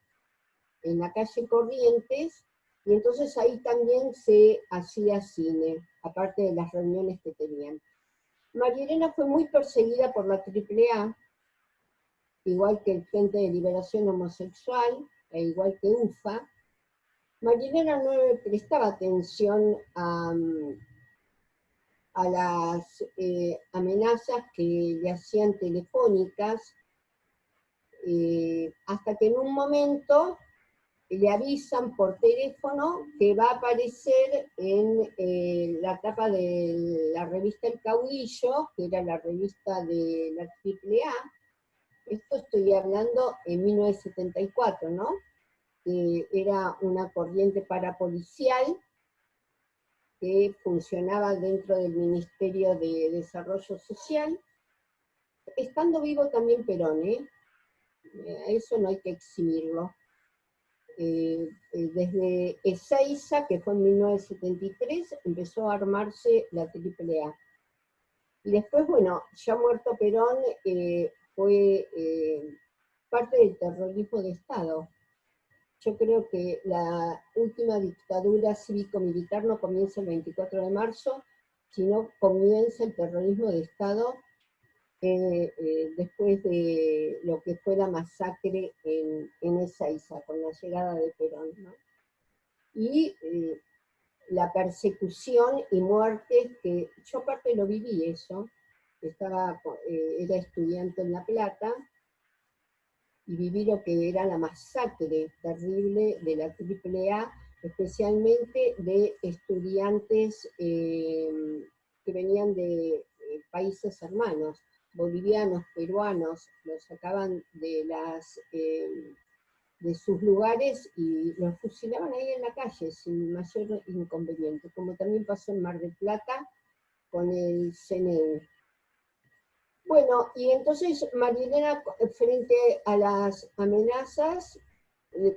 en la calle Corrientes, y entonces ahí también se hacía cine, aparte de las reuniones que tenían. María Elena fue muy perseguida por la AAA, igual que el Frente de Liberación Homosexual, e igual que UFA. María Elena no le prestaba atención a las amenazas que le hacían telefónicas, hasta que en un momento le avisan por teléfono que va a aparecer en la tapa de la revista El Caudillo, que era la revista de la AAA. Esto estoy hablando en 1974, ¿no? Era una corriente parapolicial que funcionaba dentro del Ministerio de Desarrollo Social, estando vivo también Perón, eso no hay que eximirlo. Desde Ezeiza, que fue en 1973, empezó a armarse la AAA. Y después, bueno, ya muerto Perón, fue parte del terrorismo de Estado. Yo creo que la última dictadura cívico-militar no comienza el 24 de marzo, sino comienza el terrorismo de Estado después de lo que fue la masacre en Ezeiza, con la llegada de Perón, ¿no? Y la persecución y muertes, que yo aparte lo viví eso, era estudiante en La Plata, y viví lo que era la masacre terrible de la AAA, especialmente de estudiantes que venían de países hermanos, bolivianos, peruanos, los sacaban de sus lugares y los fusilaban ahí en la calle sin mayor inconveniente, como también pasó en Mar del Plata con el CNU. Bueno, y entonces Marilena, frente a las amenazas,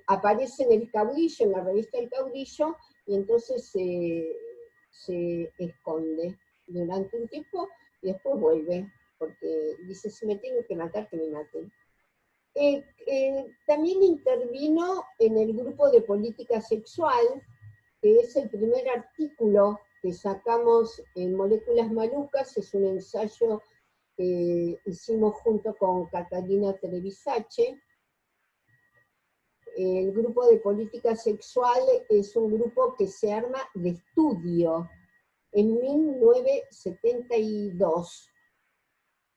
aparece en El Caudillo, en la revista El Caudillo, y entonces se esconde durante un tiempo y después vuelve, porque dice, si me tengo que matar, que me maten. También intervino en el grupo de política sexual, que es el primer artículo que sacamos en Moléculas Malucas, es un ensayo que hicimos junto con Catalina Trevisace. El grupo de política sexual es un grupo que se arma de estudio en 1972.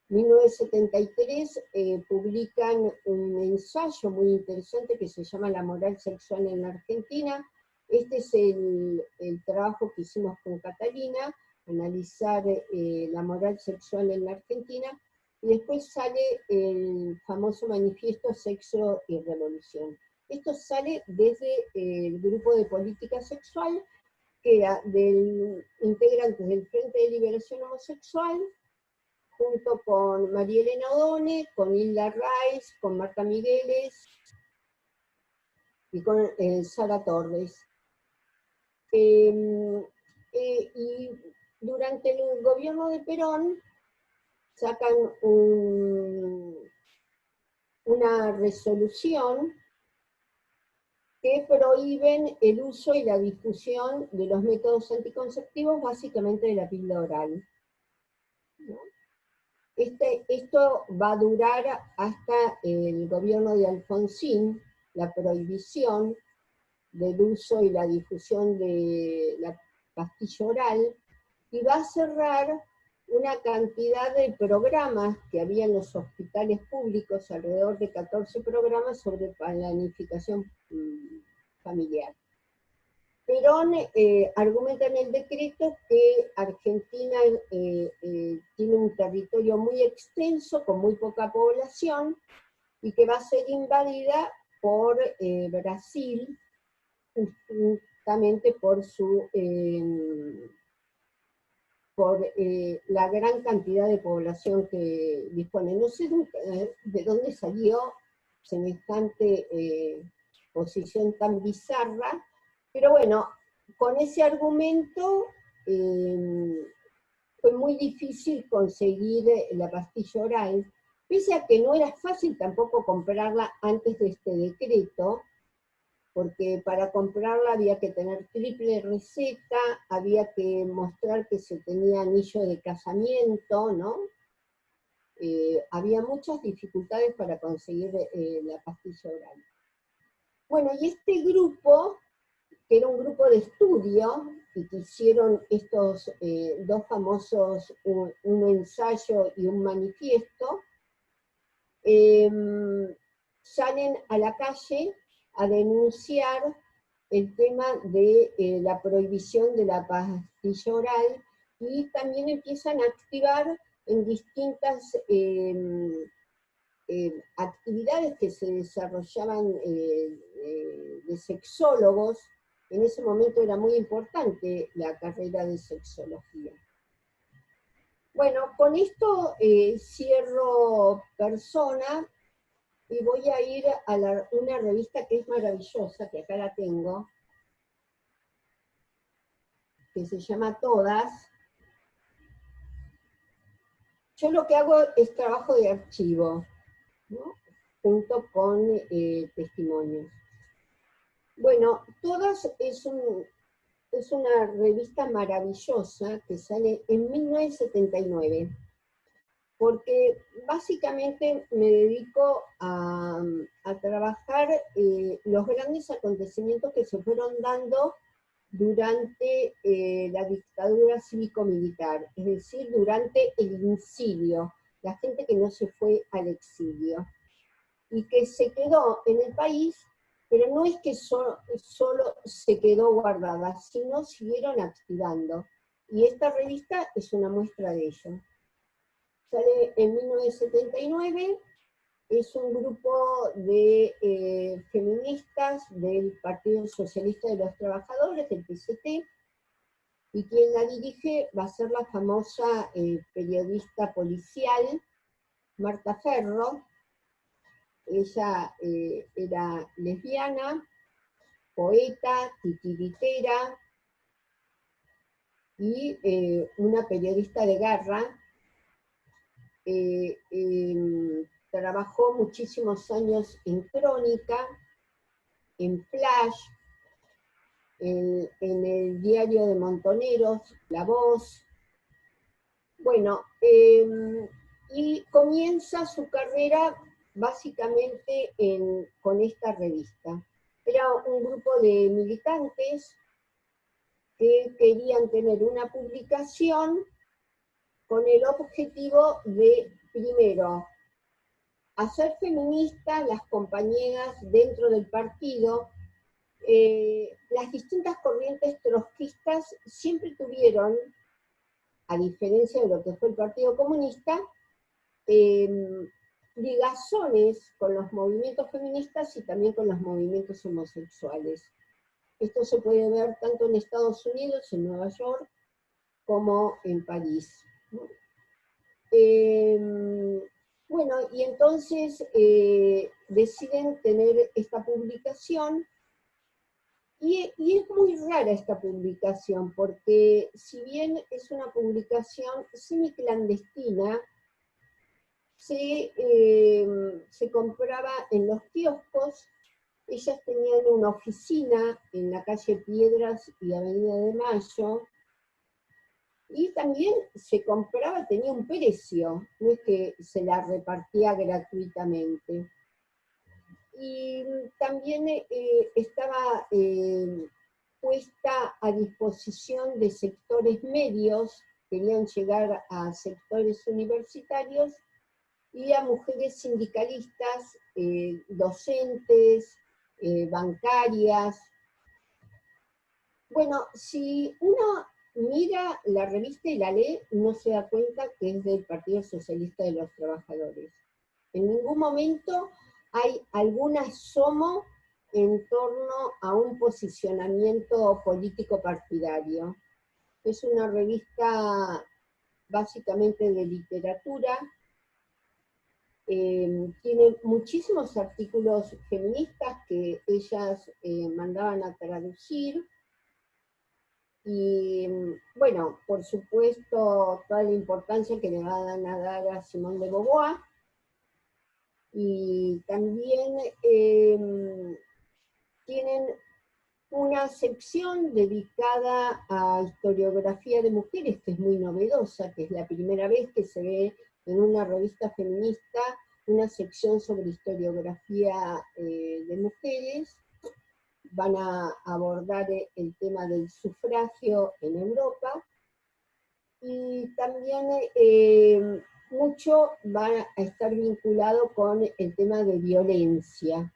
1973 publican un ensayo muy interesante que se llama La moral sexual en la Argentina. Este es el trabajo que hicimos con Catalina, analizar la moral sexual en la Argentina, y después sale el famoso manifiesto Sexo y Revolución. Esto sale desde el grupo de política sexual, que era integrantes del Frente de Liberación Homosexual, junto con María Elena Odone, con Hilda Rice, con Marta Migueles y con Sara Torres. Y durante el gobierno de Perón sacan una resolución que prohíben el uso y la difusión de los métodos anticonceptivos, básicamente de la píldora oral, ¿no? Esto va a durar hasta el gobierno de Alfonsín, la prohibición del uso y la difusión de la pastilla oral, y va a cerrar una cantidad de programas que había en los hospitales públicos, alrededor de 14 programas sobre planificación familiar. Perón argumenta en el decreto que Argentina tiene un territorio muy extenso, con muy poca población, y que va a ser invadida por Brasil, justamente por la gran cantidad de población que dispone. No sé de dónde salió semejante posición tan bizarra, pero bueno, con ese argumento fue muy difícil conseguir la pastilla oral, pese a que no era fácil tampoco comprarla antes de este decreto, porque para comprarla había que tener triple receta, había que mostrar que se tenía anillo de casamiento, ¿no? Había muchas dificultades para conseguir la pastilla oral. Bueno, y este grupo, que era un grupo de estudio, y que hicieron estos dos famosos, un ensayo y un manifiesto, salen a la calle a denunciar el tema de la prohibición de la pastilla oral, y también empiezan a activar en distintas actividades que se desarrollaban de sexólogos. En ese momento era muy importante la carrera de sexología. Bueno, con esto cierro Persona, y voy a ir a una revista que es maravillosa, que acá la tengo, que se llama Todas. Yo lo que hago es trabajo de archivo, ¿no? junto con testimonios. Bueno, Todas es una revista maravillosa que sale en 1979, porque básicamente me dedico a trabajar los grandes acontecimientos que se fueron dando durante la dictadura cívico-militar, es decir, durante el incilio, la gente que no se fue al exilio, y que se quedó en el país, pero no es que solo se quedó guardada, sino siguieron activando. Y esta revista es una muestra de ello. Sale en 1979, es un grupo de feministas del Partido Socialista de los Trabajadores, del PCT, y quien la dirige va a ser la famosa periodista policial Marta Ferro. Ella era lesbiana, poeta, titiritera y una periodista de guerra. Trabajó muchísimos años en Crónica, en Flash, en el diario de Montoneros, La Voz. Bueno, y comienza su carrera básicamente con esta revista. Era un grupo de militantes que querían tener una publicación con el objetivo de, primero, hacer feministas las compañeras dentro del partido. Las distintas corrientes trotskistas siempre tuvieron, a diferencia de lo que fue el Partido Comunista, ligazones con los movimientos feministas y también con los movimientos homosexuales. Esto se puede ver tanto en Estados Unidos, en Nueva York, como en París. Bueno, y entonces deciden tener esta publicación, y es muy rara esta publicación, porque si bien es una publicación semiclandestina, se compraba en los kioscos. Ellas tenían una oficina en la calle Piedras y Avenida de Mayo, y también se compraba, tenía un precio, no es que se la repartía gratuitamente. Y también estaba puesta a disposición de sectores medios, querían llegar a sectores universitarios, y a mujeres sindicalistas, docentes, bancarias. Bueno, si uno mira la revista y la lee, no se da cuenta que es del Partido Socialista de los Trabajadores. En ningún momento hay algún asomo en torno a un posicionamiento político partidario. Es una revista básicamente de literatura. Tiene muchísimos artículos feministas que ellas mandaban a traducir. Y bueno, por supuesto, toda la importancia que le van a dar a Simone de Beauvoir. Y también tienen una sección dedicada a historiografía de mujeres, que es muy novedosa, que es la primera vez que se ve en una revista feminista una sección sobre historiografía de mujeres. Van a abordar el tema del sufragio en Europa, y también mucho va a estar vinculado con el tema de violencia.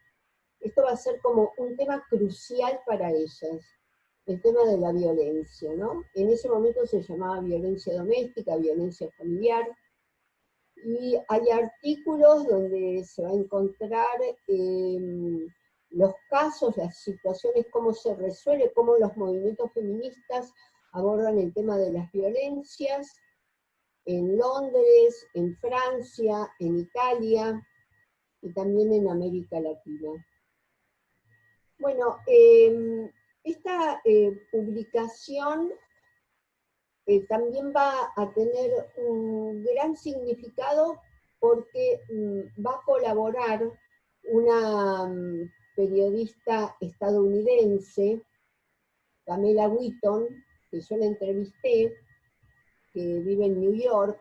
Esto va a ser como un tema crucial para ellas, el tema de la violencia, ¿no? En ese momento se llamaba violencia doméstica, violencia familiar, y hay artículos donde se va a encontrar los casos, las situaciones, cómo se resuelve, cómo los movimientos feministas abordan el tema de las violencias en Londres, en Francia, en Italia y también en América Latina. Bueno, esta publicación también va a tener un gran significado porque va a colaborar una periodista estadounidense, Pamela Wheaton, que yo la entrevisté, que vive en New York,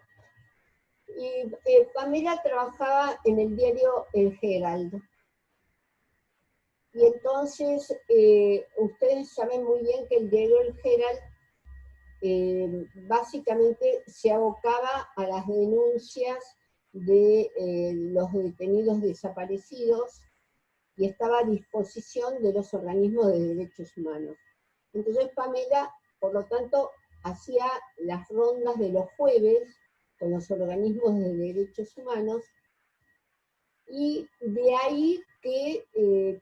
y Pamela trabajaba en el diario El Herald. Y entonces, ustedes saben muy bien que el diario El Herald básicamente se abocaba a las denuncias de los detenidos desaparecidos y estaba a disposición de los organismos de derechos humanos. Entonces Pamela, por lo tanto, hacía las rondas de los jueves con los organismos de derechos humanos, y de ahí que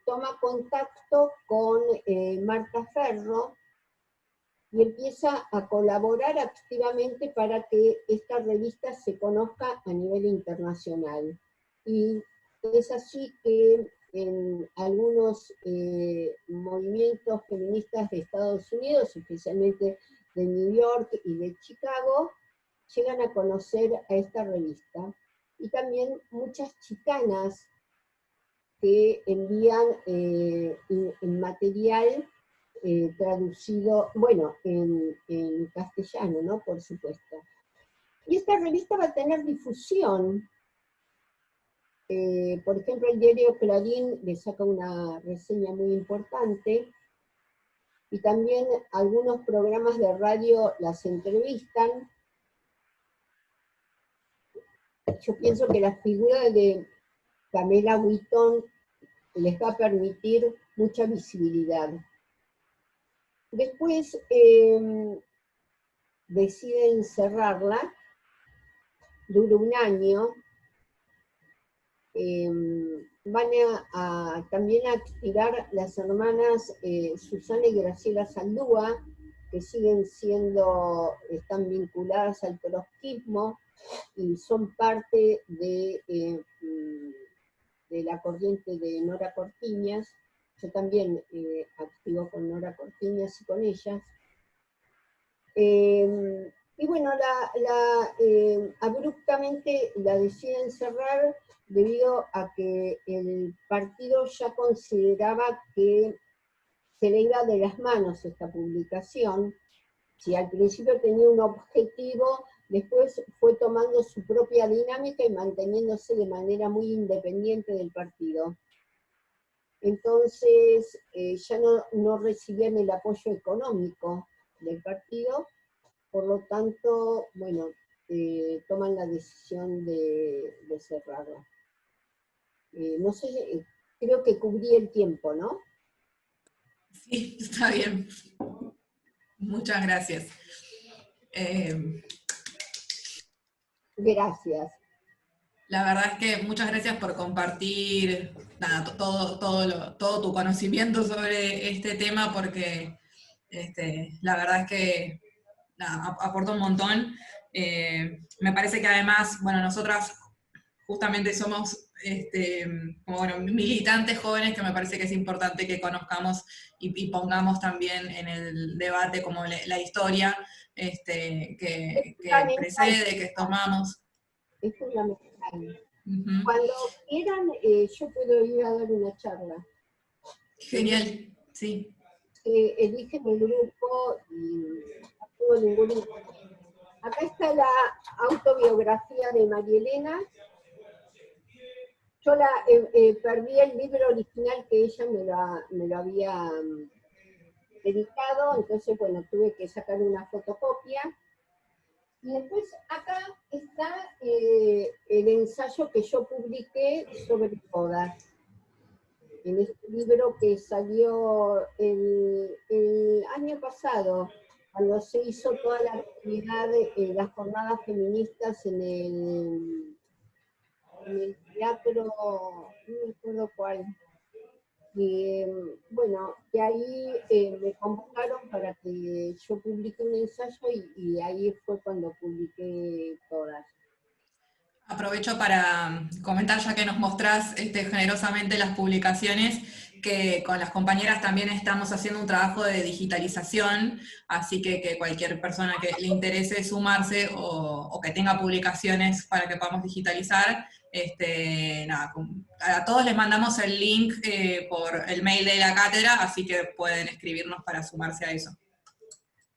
toma contacto con Marta Ferro y empieza a colaborar activamente para que esta revista se conozca a nivel internacional. Y es así que en algunos movimientos feministas de Estados Unidos, especialmente de New York y de Chicago, llegan a conocer a esta revista. Y también muchas chicanas que envían material traducido, bueno, en castellano, ¿no? Por supuesto. Y esta revista va a tener difusión. Por ejemplo, el diario Clarín le saca una reseña muy importante, y también algunos programas de radio las entrevistan. Yo pienso que la figura de Pamela Wheaton les va a permitir mucha visibilidad. Después deciden cerrarla, dura un año. Van también a activar las hermanas Susana y Graciela Saldúa, que están vinculadas al trotskismo y son parte de la corriente de Nora Cortiñas. Yo también activo con Nora Cortiñas y con ellas. Y bueno, abruptamente la deciden cerrar debido a que el partido ya consideraba que se le iba de las manos esta publicación. Si al principio tenía un objetivo, después fue tomando su propia dinámica y manteniéndose de manera muy independiente del partido. Entonces ya no recibían el apoyo económico del partido, por lo tanto, bueno, toman la decisión de cerrarla. No sé, creo que cubrí el tiempo, ¿no?
Sí, está bien. Muchas gracias.
Gracias.
La verdad es que muchas gracias por compartir todo tu conocimiento sobre este tema, porque la verdad es que aporta un montón. Me parece que además, bueno, nosotras justamente somos como, bueno, militantes jóvenes, que me parece que es importante que conozcamos y pongamos también en el debate como la historia que precede, que tomamos.
Es fundamental. Cuando quieran, yo puedo ir a dar una charla.
Genial, sí.
Eligen el grupo y no tengo ningún inconveniente. Acá está la autobiografía de María Elena. Yo perdí el libro original que ella me lo había dedicado, entonces, bueno, tuve que sacar una fotocopia. Y después acá está el ensayo que yo publiqué sobre todas, en este libro que salió el año pasado, cuando se hizo toda la actividad de las jornadas feministas en el teatro, no me acuerdo cuál. Y bueno, de ahí me convocaron para que yo publique un ensayo y ahí fue cuando publiqué todas.
Aprovecho para comentar, ya que nos mostrás generosamente las publicaciones, que con las compañeras también estamos haciendo un trabajo de digitalización, así que cualquier persona que le interese sumarse o que tenga publicaciones para que podamos digitalizar, Nada, a todos les mandamos el link por el mail de la cátedra, así que pueden escribirnos para sumarse a eso.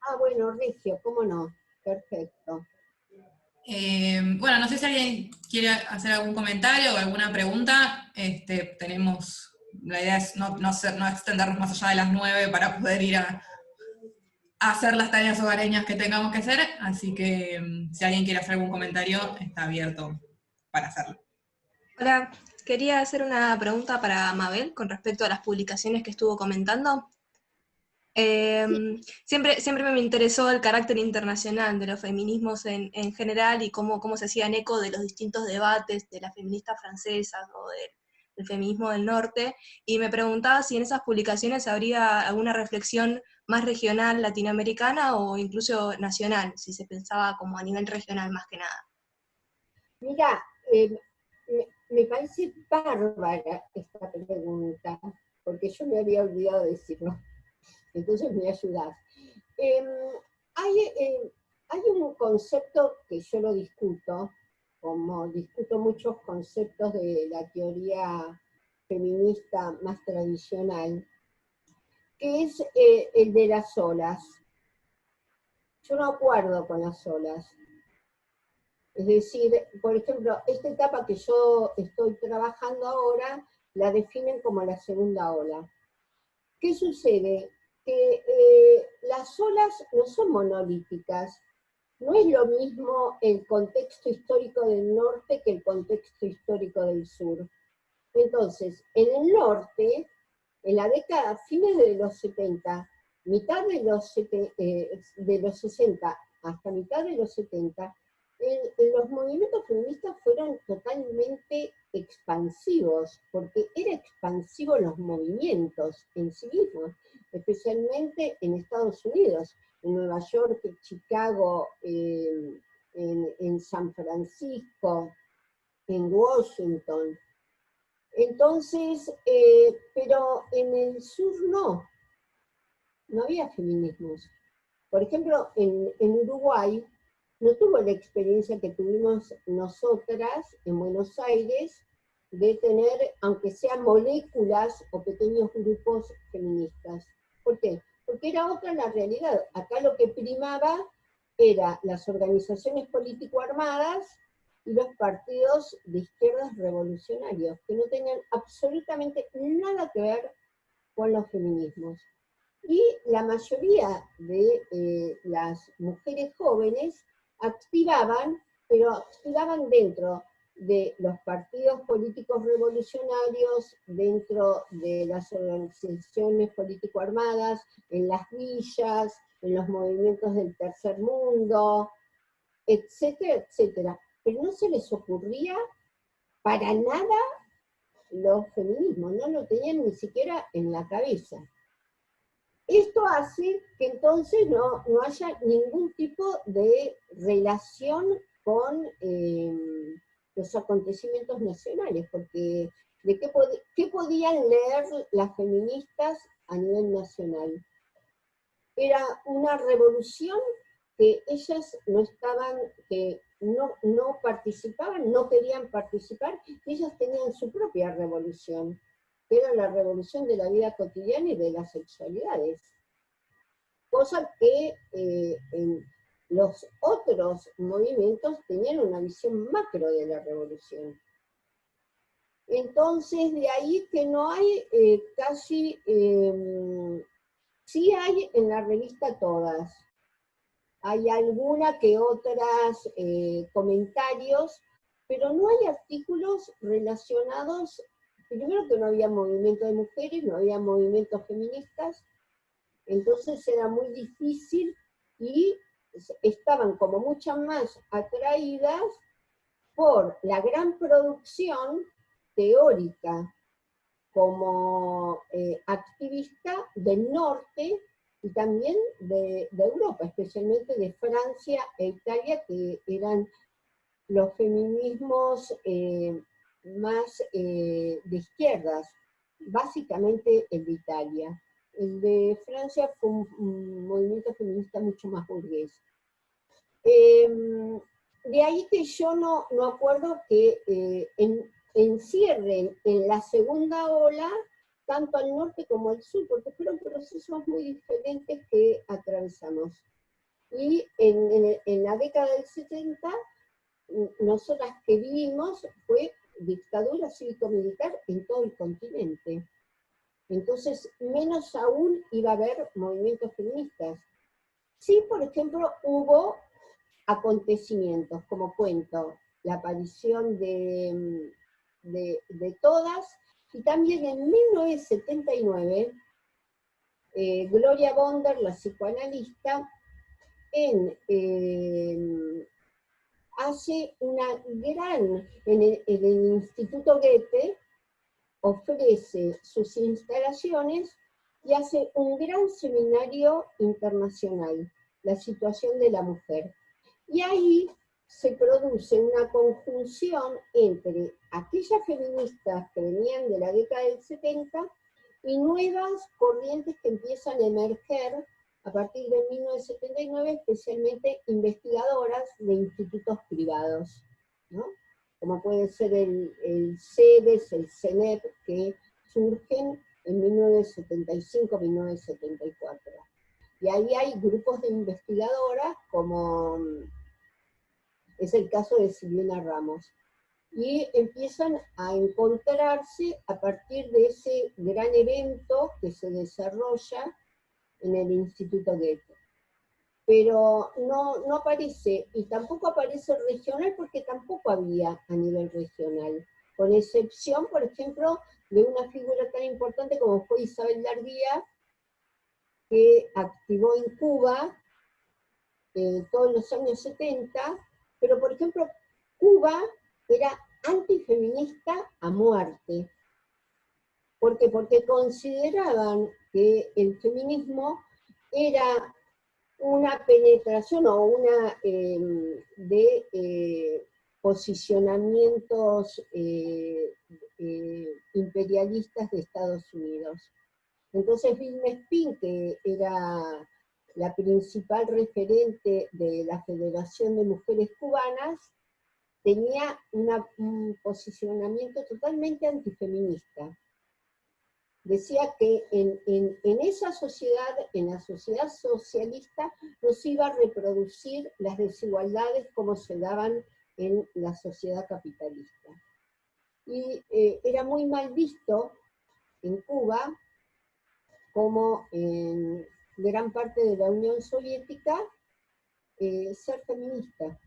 Ah, bueno, Regio, cómo no, perfecto.
Bueno, no sé si alguien quiere hacer algún comentario o alguna pregunta. La idea es no extendernos más allá de las 9 para poder ir a hacer las tareas hogareñas que tengamos que hacer, así que si alguien quiere hacer algún comentario, está abierto para hacerlo.
Hola, quería hacer una pregunta para Mabel con respecto a las publicaciones que estuvo comentando. Siempre me interesó el carácter internacional de los feminismos en general y cómo se hacían eco de los distintos debates de las feministas francesas o del feminismo del norte, y me preguntaba si en esas publicaciones habría alguna reflexión más regional latinoamericana o incluso nacional, si se pensaba como a nivel regional más que nada.
Mira, me parece bárbara esta pregunta, porque yo me había olvidado de decirlo. Entonces me ayudás. Hay un concepto que yo lo discuto, como discuto muchos conceptos de la teoría feminista más tradicional, que es el de las olas. Yo no acuerdo con las olas. Es decir, por ejemplo, esta etapa que yo estoy trabajando ahora, la definen como la segunda ola. ¿Qué sucede? Que las olas no son monolíticas. No es lo mismo el contexto histórico del norte que el contexto histórico del sur. Entonces, en el norte, en la década, fines de los 70, mitad de los 60 hasta mitad de los 70, los movimientos feministas fueron totalmente expansivos, porque eran expansivos los movimientos en sí mismos, especialmente en Estados Unidos, en Nueva York, en Chicago, en San Francisco, en Washington. Entonces, pero en el sur no había feminismos. Por ejemplo, en Uruguay no tuvo la experiencia que tuvimos nosotras en Buenos Aires de tener, aunque sean moléculas o pequeños grupos feministas. ¿Por qué? Porque era otra la realidad. Acá lo que primaba era las organizaciones político-armadas y los partidos de izquierdas revolucionarios, que no tenían absolutamente nada que ver con los feminismos. Y la mayoría de las mujeres jóvenes activaban, pero activaban dentro de los partidos políticos revolucionarios, dentro de las organizaciones político-armadas, en las villas, en los movimientos del tercer mundo, etcétera, etcétera. Pero no se les ocurría para nada los feminismos, no lo tenían ni siquiera en la cabeza. Esto hace que entonces no haya ningún tipo de relación con los acontecimientos nacionales, porque ¿qué podían leer las feministas a nivel nacional? Era una revolución que ellas no estaban, que no participaban, no querían participar, ellas tenían su propia revolución, que era la revolución de la vida cotidiana y de las sexualidades. Cosa que en los otros movimientos tenían una visión macro de la revolución. Entonces, de ahí que no hay casi, sí hay en la revista Todas, hay alguna que otras comentarios, pero no hay artículos relacionados, primero que no había movimiento de mujeres, no había movimientos feministas, entonces era muy difícil y estaban como muchas más atraídas por la gran producción teórica como activista del norte y también de Europa, especialmente de Francia e Italia, que eran los feminismos más de izquierdas, básicamente el de Italia. El de Francia fue un movimiento feminista mucho más burgués. de ahí que yo no acuerdo que encierren en la segunda ola tanto al norte como al sur, porque fueron procesos muy diferentes que atravesamos. Y en la década del 70, nosotras que vivimos fue dictadura cívico-militar en todo el continente. Entonces, menos aún iba a haber movimientos feministas. Sí, por ejemplo, hubo acontecimientos, como cuento, la aparición de todas, y también en 1979, Gloria Bonder, la psicoanalista, hace una gran, en el Instituto Goethe, ofrece sus instalaciones y hace un gran seminario internacional, la situación de la mujer. Y ahí se produce una conjunción entre aquellas feministas que venían de la década del 70 y nuevas corrientes que empiezan a emerger a partir de 1979, especialmente investigadoras de institutos privados, ¿no? Como puede ser el CEDES, el CENEP, que surgen en 1975-1974. Y ahí hay grupos de investigadoras, como es el caso de Silvina Ramos, y empiezan a encontrarse a partir de ese gran evento que se desarrolla en el Instituto Goethe. Pero no aparece, y tampoco aparece regional, porque tampoco había a nivel regional, con excepción, por ejemplo, de una figura tan importante como fue Isabel Darguía, que activó en Cuba todos los años 70, pero por ejemplo, Cuba era antifeminista a muerte. ¿Por qué? Porque consideraban que el feminismo era una penetración o una de posicionamientos imperialistas de Estados Unidos. Entonces Vilma Espín, que era la principal referente de la Federación de Mujeres Cubanas, tenía un posicionamiento totalmente antifeminista. Decía que en esa sociedad, en la sociedad socialista, no se iba a reproducir las desigualdades como se daban en la sociedad capitalista. Y era muy mal visto en Cuba, como en gran parte de la Unión Soviética, ser feminista.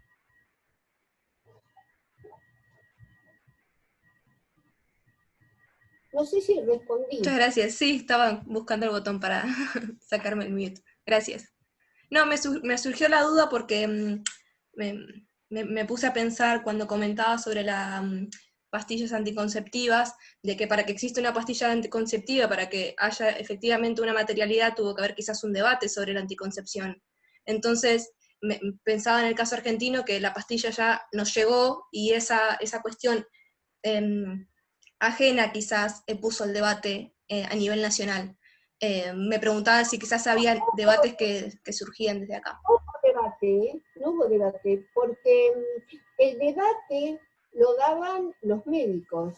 No sé si respondí.
Muchas gracias. Sí, estaba buscando el botón para sacarme el mute. Gracias. No, me surgió la duda porque me puse a pensar cuando comentaba sobre las pastillas anticonceptivas, de que para que exista una pastilla anticonceptiva, para que haya efectivamente una materialidad, tuvo que haber quizás un debate sobre la anticoncepción. Entonces, pensaba en el caso argentino que la pastilla ya nos llegó y esa cuestión ajena quizás puso el debate a nivel nacional. Me preguntaba si quizás había debates que surgían desde acá.
No hubo debate, porque el debate lo daban los médicos.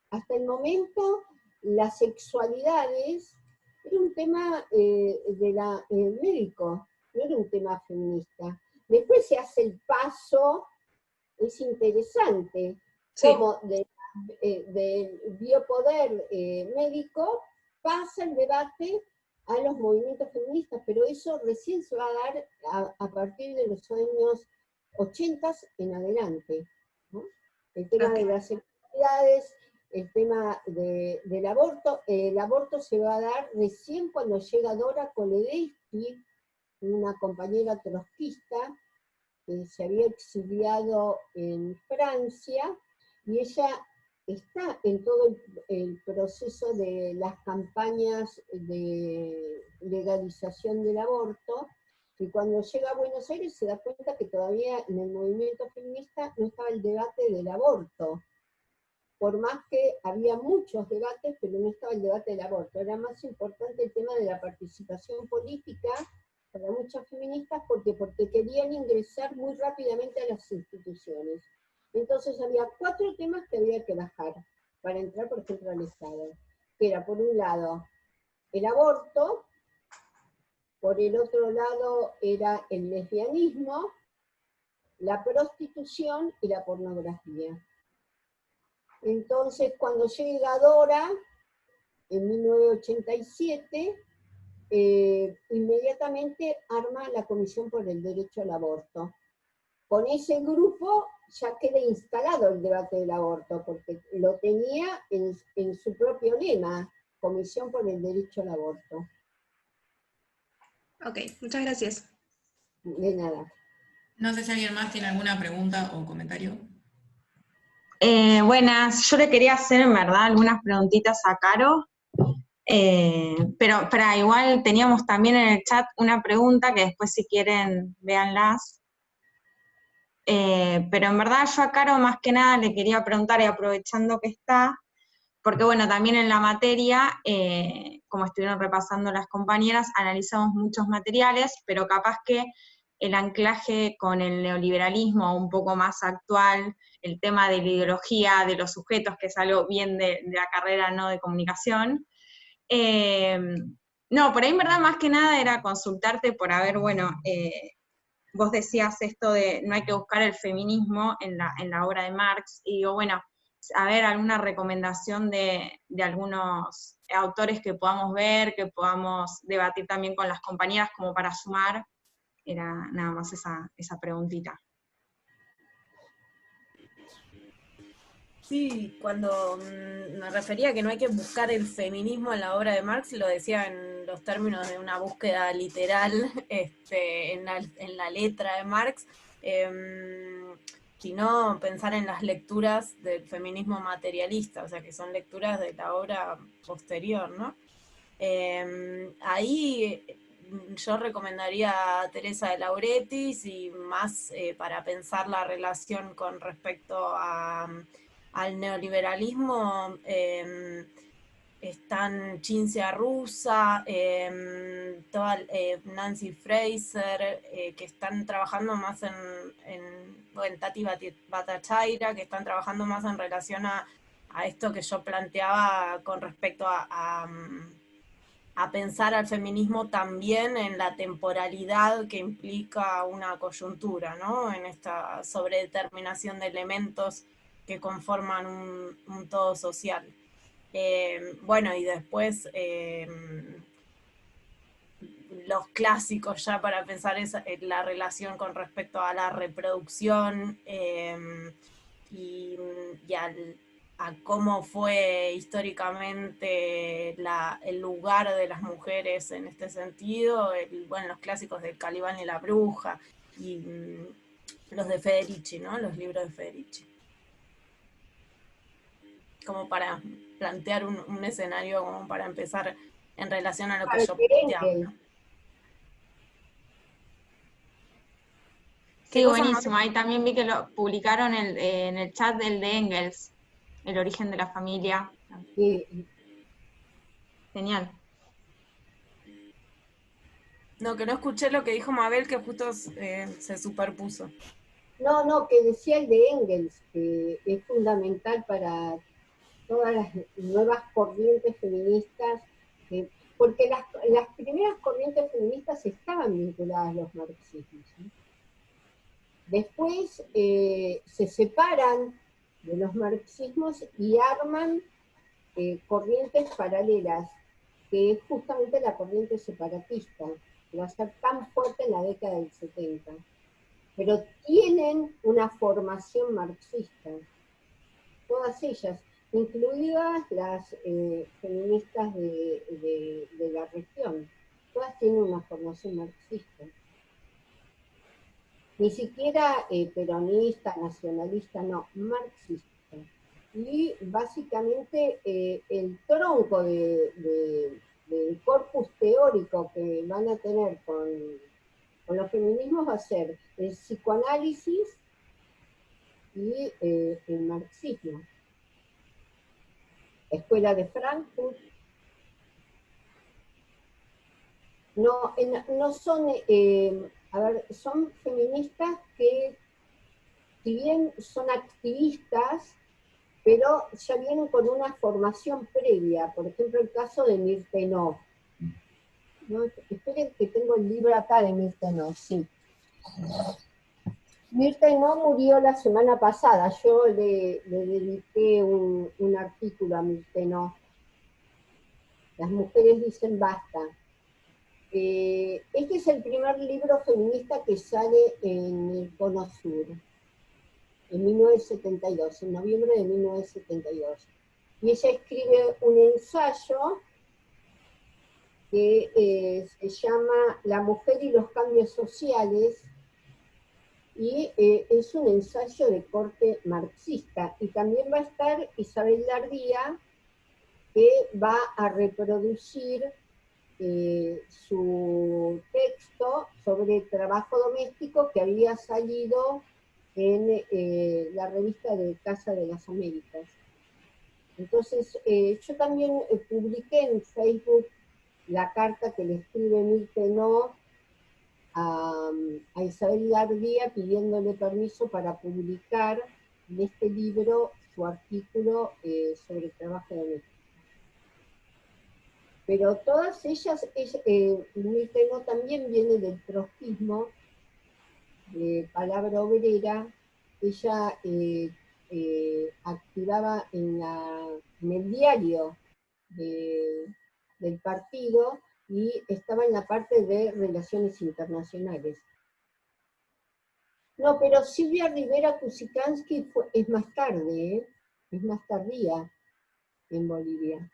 Hasta el momento, las sexualidades era un tema médico, no era un tema feminista. Después se hace el paso, es interesante,
Sí.
como del biopoder médico pasa el debate a los movimientos feministas, pero eso recién se va a dar a partir de los años 80 en adelante, ¿no? El tema de las sexualidades, el tema del aborto. El aborto se va a dar recién cuando llega Dora Koledesky, una compañera trotskista que se había exiliado en Francia, y ella está en todo el proceso de las campañas de legalización del aborto, y cuando llega a Buenos Aires se da cuenta que todavía en el movimiento feminista no estaba el debate del aborto. Por más que había muchos debates, pero no estaba el debate del aborto. Era más importante el tema de la participación política para muchas feministas, porque querían ingresar muy rápidamente a las instituciones. Entonces había 4 temas que había que bajar para entrar, por ejemplo, al Estado, que era, por un lado, el aborto, por el otro lado era el lesbianismo, la prostitución y la pornografía. Entonces, cuando llega Dora, en 1987, inmediatamente arma la Comisión por el Derecho al Aborto. Con ese grupo ya queda instalado el debate del aborto, porque lo tenía en su propio lema, Comisión por el Derecho al Aborto.
Ok, muchas gracias.
De nada.
No sé si alguien más tiene alguna pregunta o comentario.
Buenas, yo le quería hacer en verdad algunas preguntitas a Caro, pero igual teníamos también en el chat una pregunta que después si quieren véanlas. Pero en verdad yo a Caro más que nada le quería preguntar, y aprovechando que está, porque bueno, también en la materia, como estuvieron repasando las compañeras, analizamos muchos materiales, pero capaz que el anclaje con el neoliberalismo un poco más actual, el tema de la ideología, de los sujetos, que es algo bien de la carrera, ¿no?, de comunicación. No, por ahí en verdad más que nada era consultarte por haber, bueno, vos decías esto de no hay que buscar el feminismo en la obra de Marx, y digo, bueno, a ver, alguna recomendación de algunos autores que podamos ver, que podamos debatir también con las compañeras como para sumar. Era nada más esa preguntita.
Sí, cuando me refería a que no hay que buscar el feminismo en la obra de Marx, lo decía en los términos de una búsqueda literal en la letra de Marx, sino pensar en las lecturas del feminismo materialista, o sea, que son lecturas de la obra posterior, ¿no? Ahí yo recomendaría a Teresa de Lauretis, y más para pensar la relación con respecto al neoliberalismo, están Cinzia Russa, Nancy Fraser, que están trabajando más bueno, Tati Bhattacharya, que están trabajando más en relación a esto que yo planteaba con respecto a pensar al feminismo también en la temporalidad que implica una coyuntura, ¿no? En esta sobredeterminación de elementos que conforman un todo social. Bueno, y después los clásicos ya para pensar la relación con respecto a la reproducción y a cómo fue históricamente el lugar de las mujeres en este sentido, bueno, los clásicos de Calibán y la bruja, y los de Federici, ¿no? Los libros de Federici. Como para plantear un escenario, como para empezar en relación a lo que yo planteaba, ¿no?
Sí, buenísimo. Ahí también vi que lo publicaron en el chat del de Engels, El origen de la familia.
Sí.
Genial.
No, que no escuché lo que dijo Mabel, que justo se superpuso.
No, que decía el de Engels, que es fundamental para todas las nuevas corrientes feministas, porque las primeras corrientes feministas estaban vinculadas a los marxismos, ¿sí? Después se separan de los marxismos y arman corrientes paralelas, que es justamente la corriente separatista, que va a ser tan fuerte en la década del 70. Pero tienen una formación marxista, todas ellas, incluidas las feministas de la región, todas tienen una formación marxista. Ni siquiera peronista, nacionalista, no, marxista. Y básicamente el tronco del corpus teórico que van a tener con los feminismos va a ser el psicoanálisis y el marxismo. Escuela de Frankfurt. No, no son, a ver, son feministas que, si bien son activistas, pero ya vienen con una formación previa. Por ejemplo, el caso de Mirta No. ¿No? Esperen que tengo el libro acá de Mirta No, sí. Mirta No murió la semana pasada. Yo le dediqué un artículo a Mirta No. Las mujeres dicen basta. Este es el primer libro feminista que sale en el Cono Sur, en 1972, en noviembre de 1972. Y ella escribe un ensayo que se llama La mujer y los cambios sociales, y es un ensayo de corte marxista. Y también va a estar Isabel Lardía, que va a reproducir su texto sobre trabajo doméstico que había salido en la revista de Casa de las Américas. Entonces, yo también publiqué en Facebook la carta que le escribe Mirta No a Isabel Lardía pidiéndole permiso para publicar en este libro su artículo sobre trabajo doméstico. Pero todas ellas, Mirta No también viene del trotskismo, palabra obrera. Ella activaba en el diario del partido y estaba en la parte de relaciones internacionales. No, pero Silvia Rivera Kusikanski es más tarde, es más tardía en Bolivia.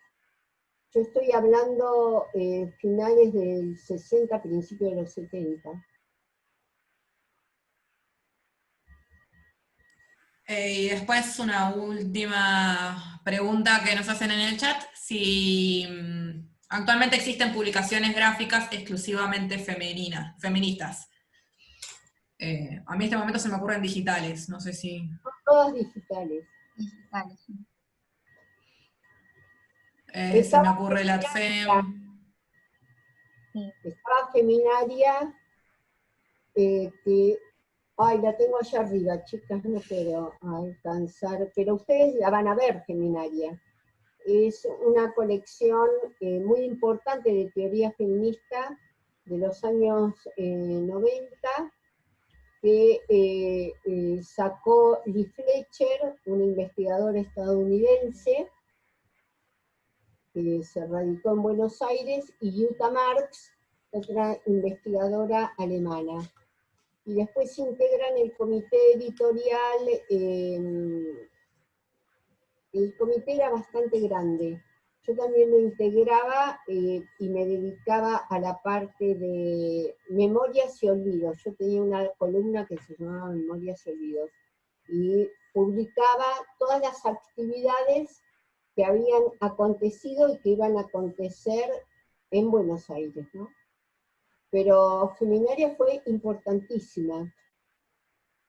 Yo estoy hablando finales del 60, principios de los 70.
Y después una última pregunta que nos hacen en el chat, si actualmente existen publicaciones gráficas exclusivamente feministas. A mí en este momento se me ocurren digitales, no sé si...
Son todas digitales.
Digitales.
se me ocurre la FEM.
Estaba Feminaria, que... Ay, la tengo allá arriba, chicas, no puedo alcanzar, pero ustedes la van a ver, Feminaria. Es una colección muy importante de teoría feminista de los años 90, que sacó Lee Fletcher, una investigadora estadounidense, que se radicó en Buenos Aires, y Jutta Marx, otra investigadora alemana. Y después se integran el comité editorial. El comité era bastante grande. Yo también lo integraba y me dedicaba a la parte de memorias y olvidos. Yo tenía una columna que se llamaba Memorias y Olvidos, y publicaba todas las actividades que habían acontecido y que iban a acontecer en Buenos Aires, ¿no? Pero Feminaria fue importantísima.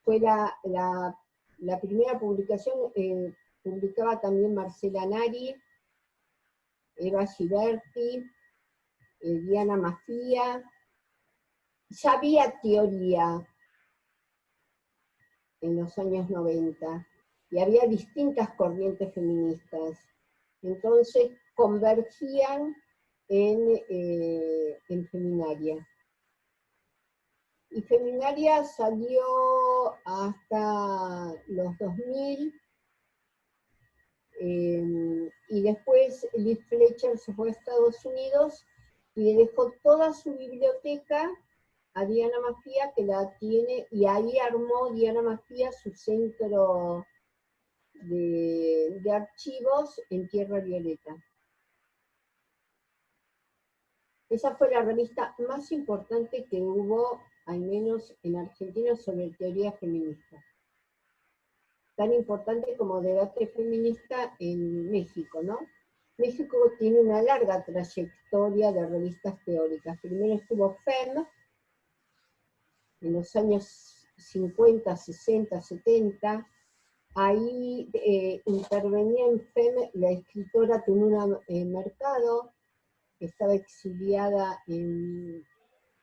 Fue la primera publicación. Publicaba también Marcela Nari, Eva Giberti, Diana Mafía. Ya había teoría en los años 90 y había distintas corrientes feministas. Entonces convergían en Feminaria. Y Feminaria salió hasta los 2000, y después Lee Fletcher se fue a Estados Unidos y dejó toda su biblioteca a Diana Mafía, que la tiene, y ahí armó Diana Mafía su centro de archivos en Tierra Violeta. Esa fue la revista más importante que hubo, al menos en Argentina, sobre teoría feminista. Tan importante como Debate Feminista en México, ¿no? México tiene una larga trayectoria de revistas teóricas. Primero estuvo FEM, en los años 50, 60, 70. Ahí intervenía en FEM la escritora Tununa Mercado, estaba exiliada en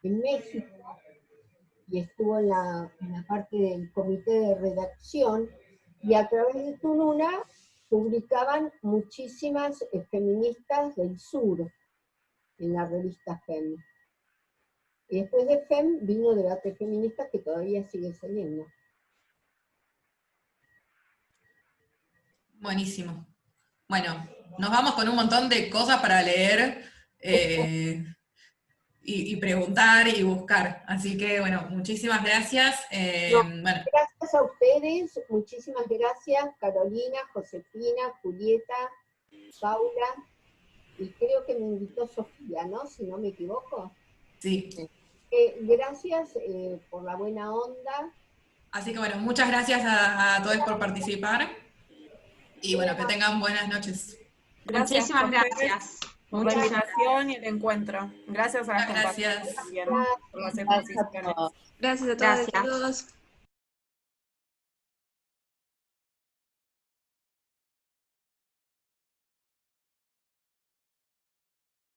México y estuvo en la parte del comité de redacción, y a través de Tununa publicaban muchísimas feministas del sur en la revista FEM. Y después de FEM vino Debate Feminista, que todavía sigue saliendo.
Buenísimo. Bueno, nos vamos con un montón de cosas para leer y preguntar y buscar. Así que, bueno, muchísimas gracias. Bueno.
Gracias a ustedes, muchísimas gracias, Carolina, Josefina, Julieta, Paula, y creo que me invitó Sofía, ¿no? Si no me equivoco.
Sí.
Gracias por la buena onda.
Así que bueno, muchas gracias a todos por participar. Y bueno, que tengan buenas noches.
Gracias.
Muchísimas gracias.
Por la invitación y el encuentro. Gracias a las compañeras también por las exposiciones.
Gracias a todos y a todos.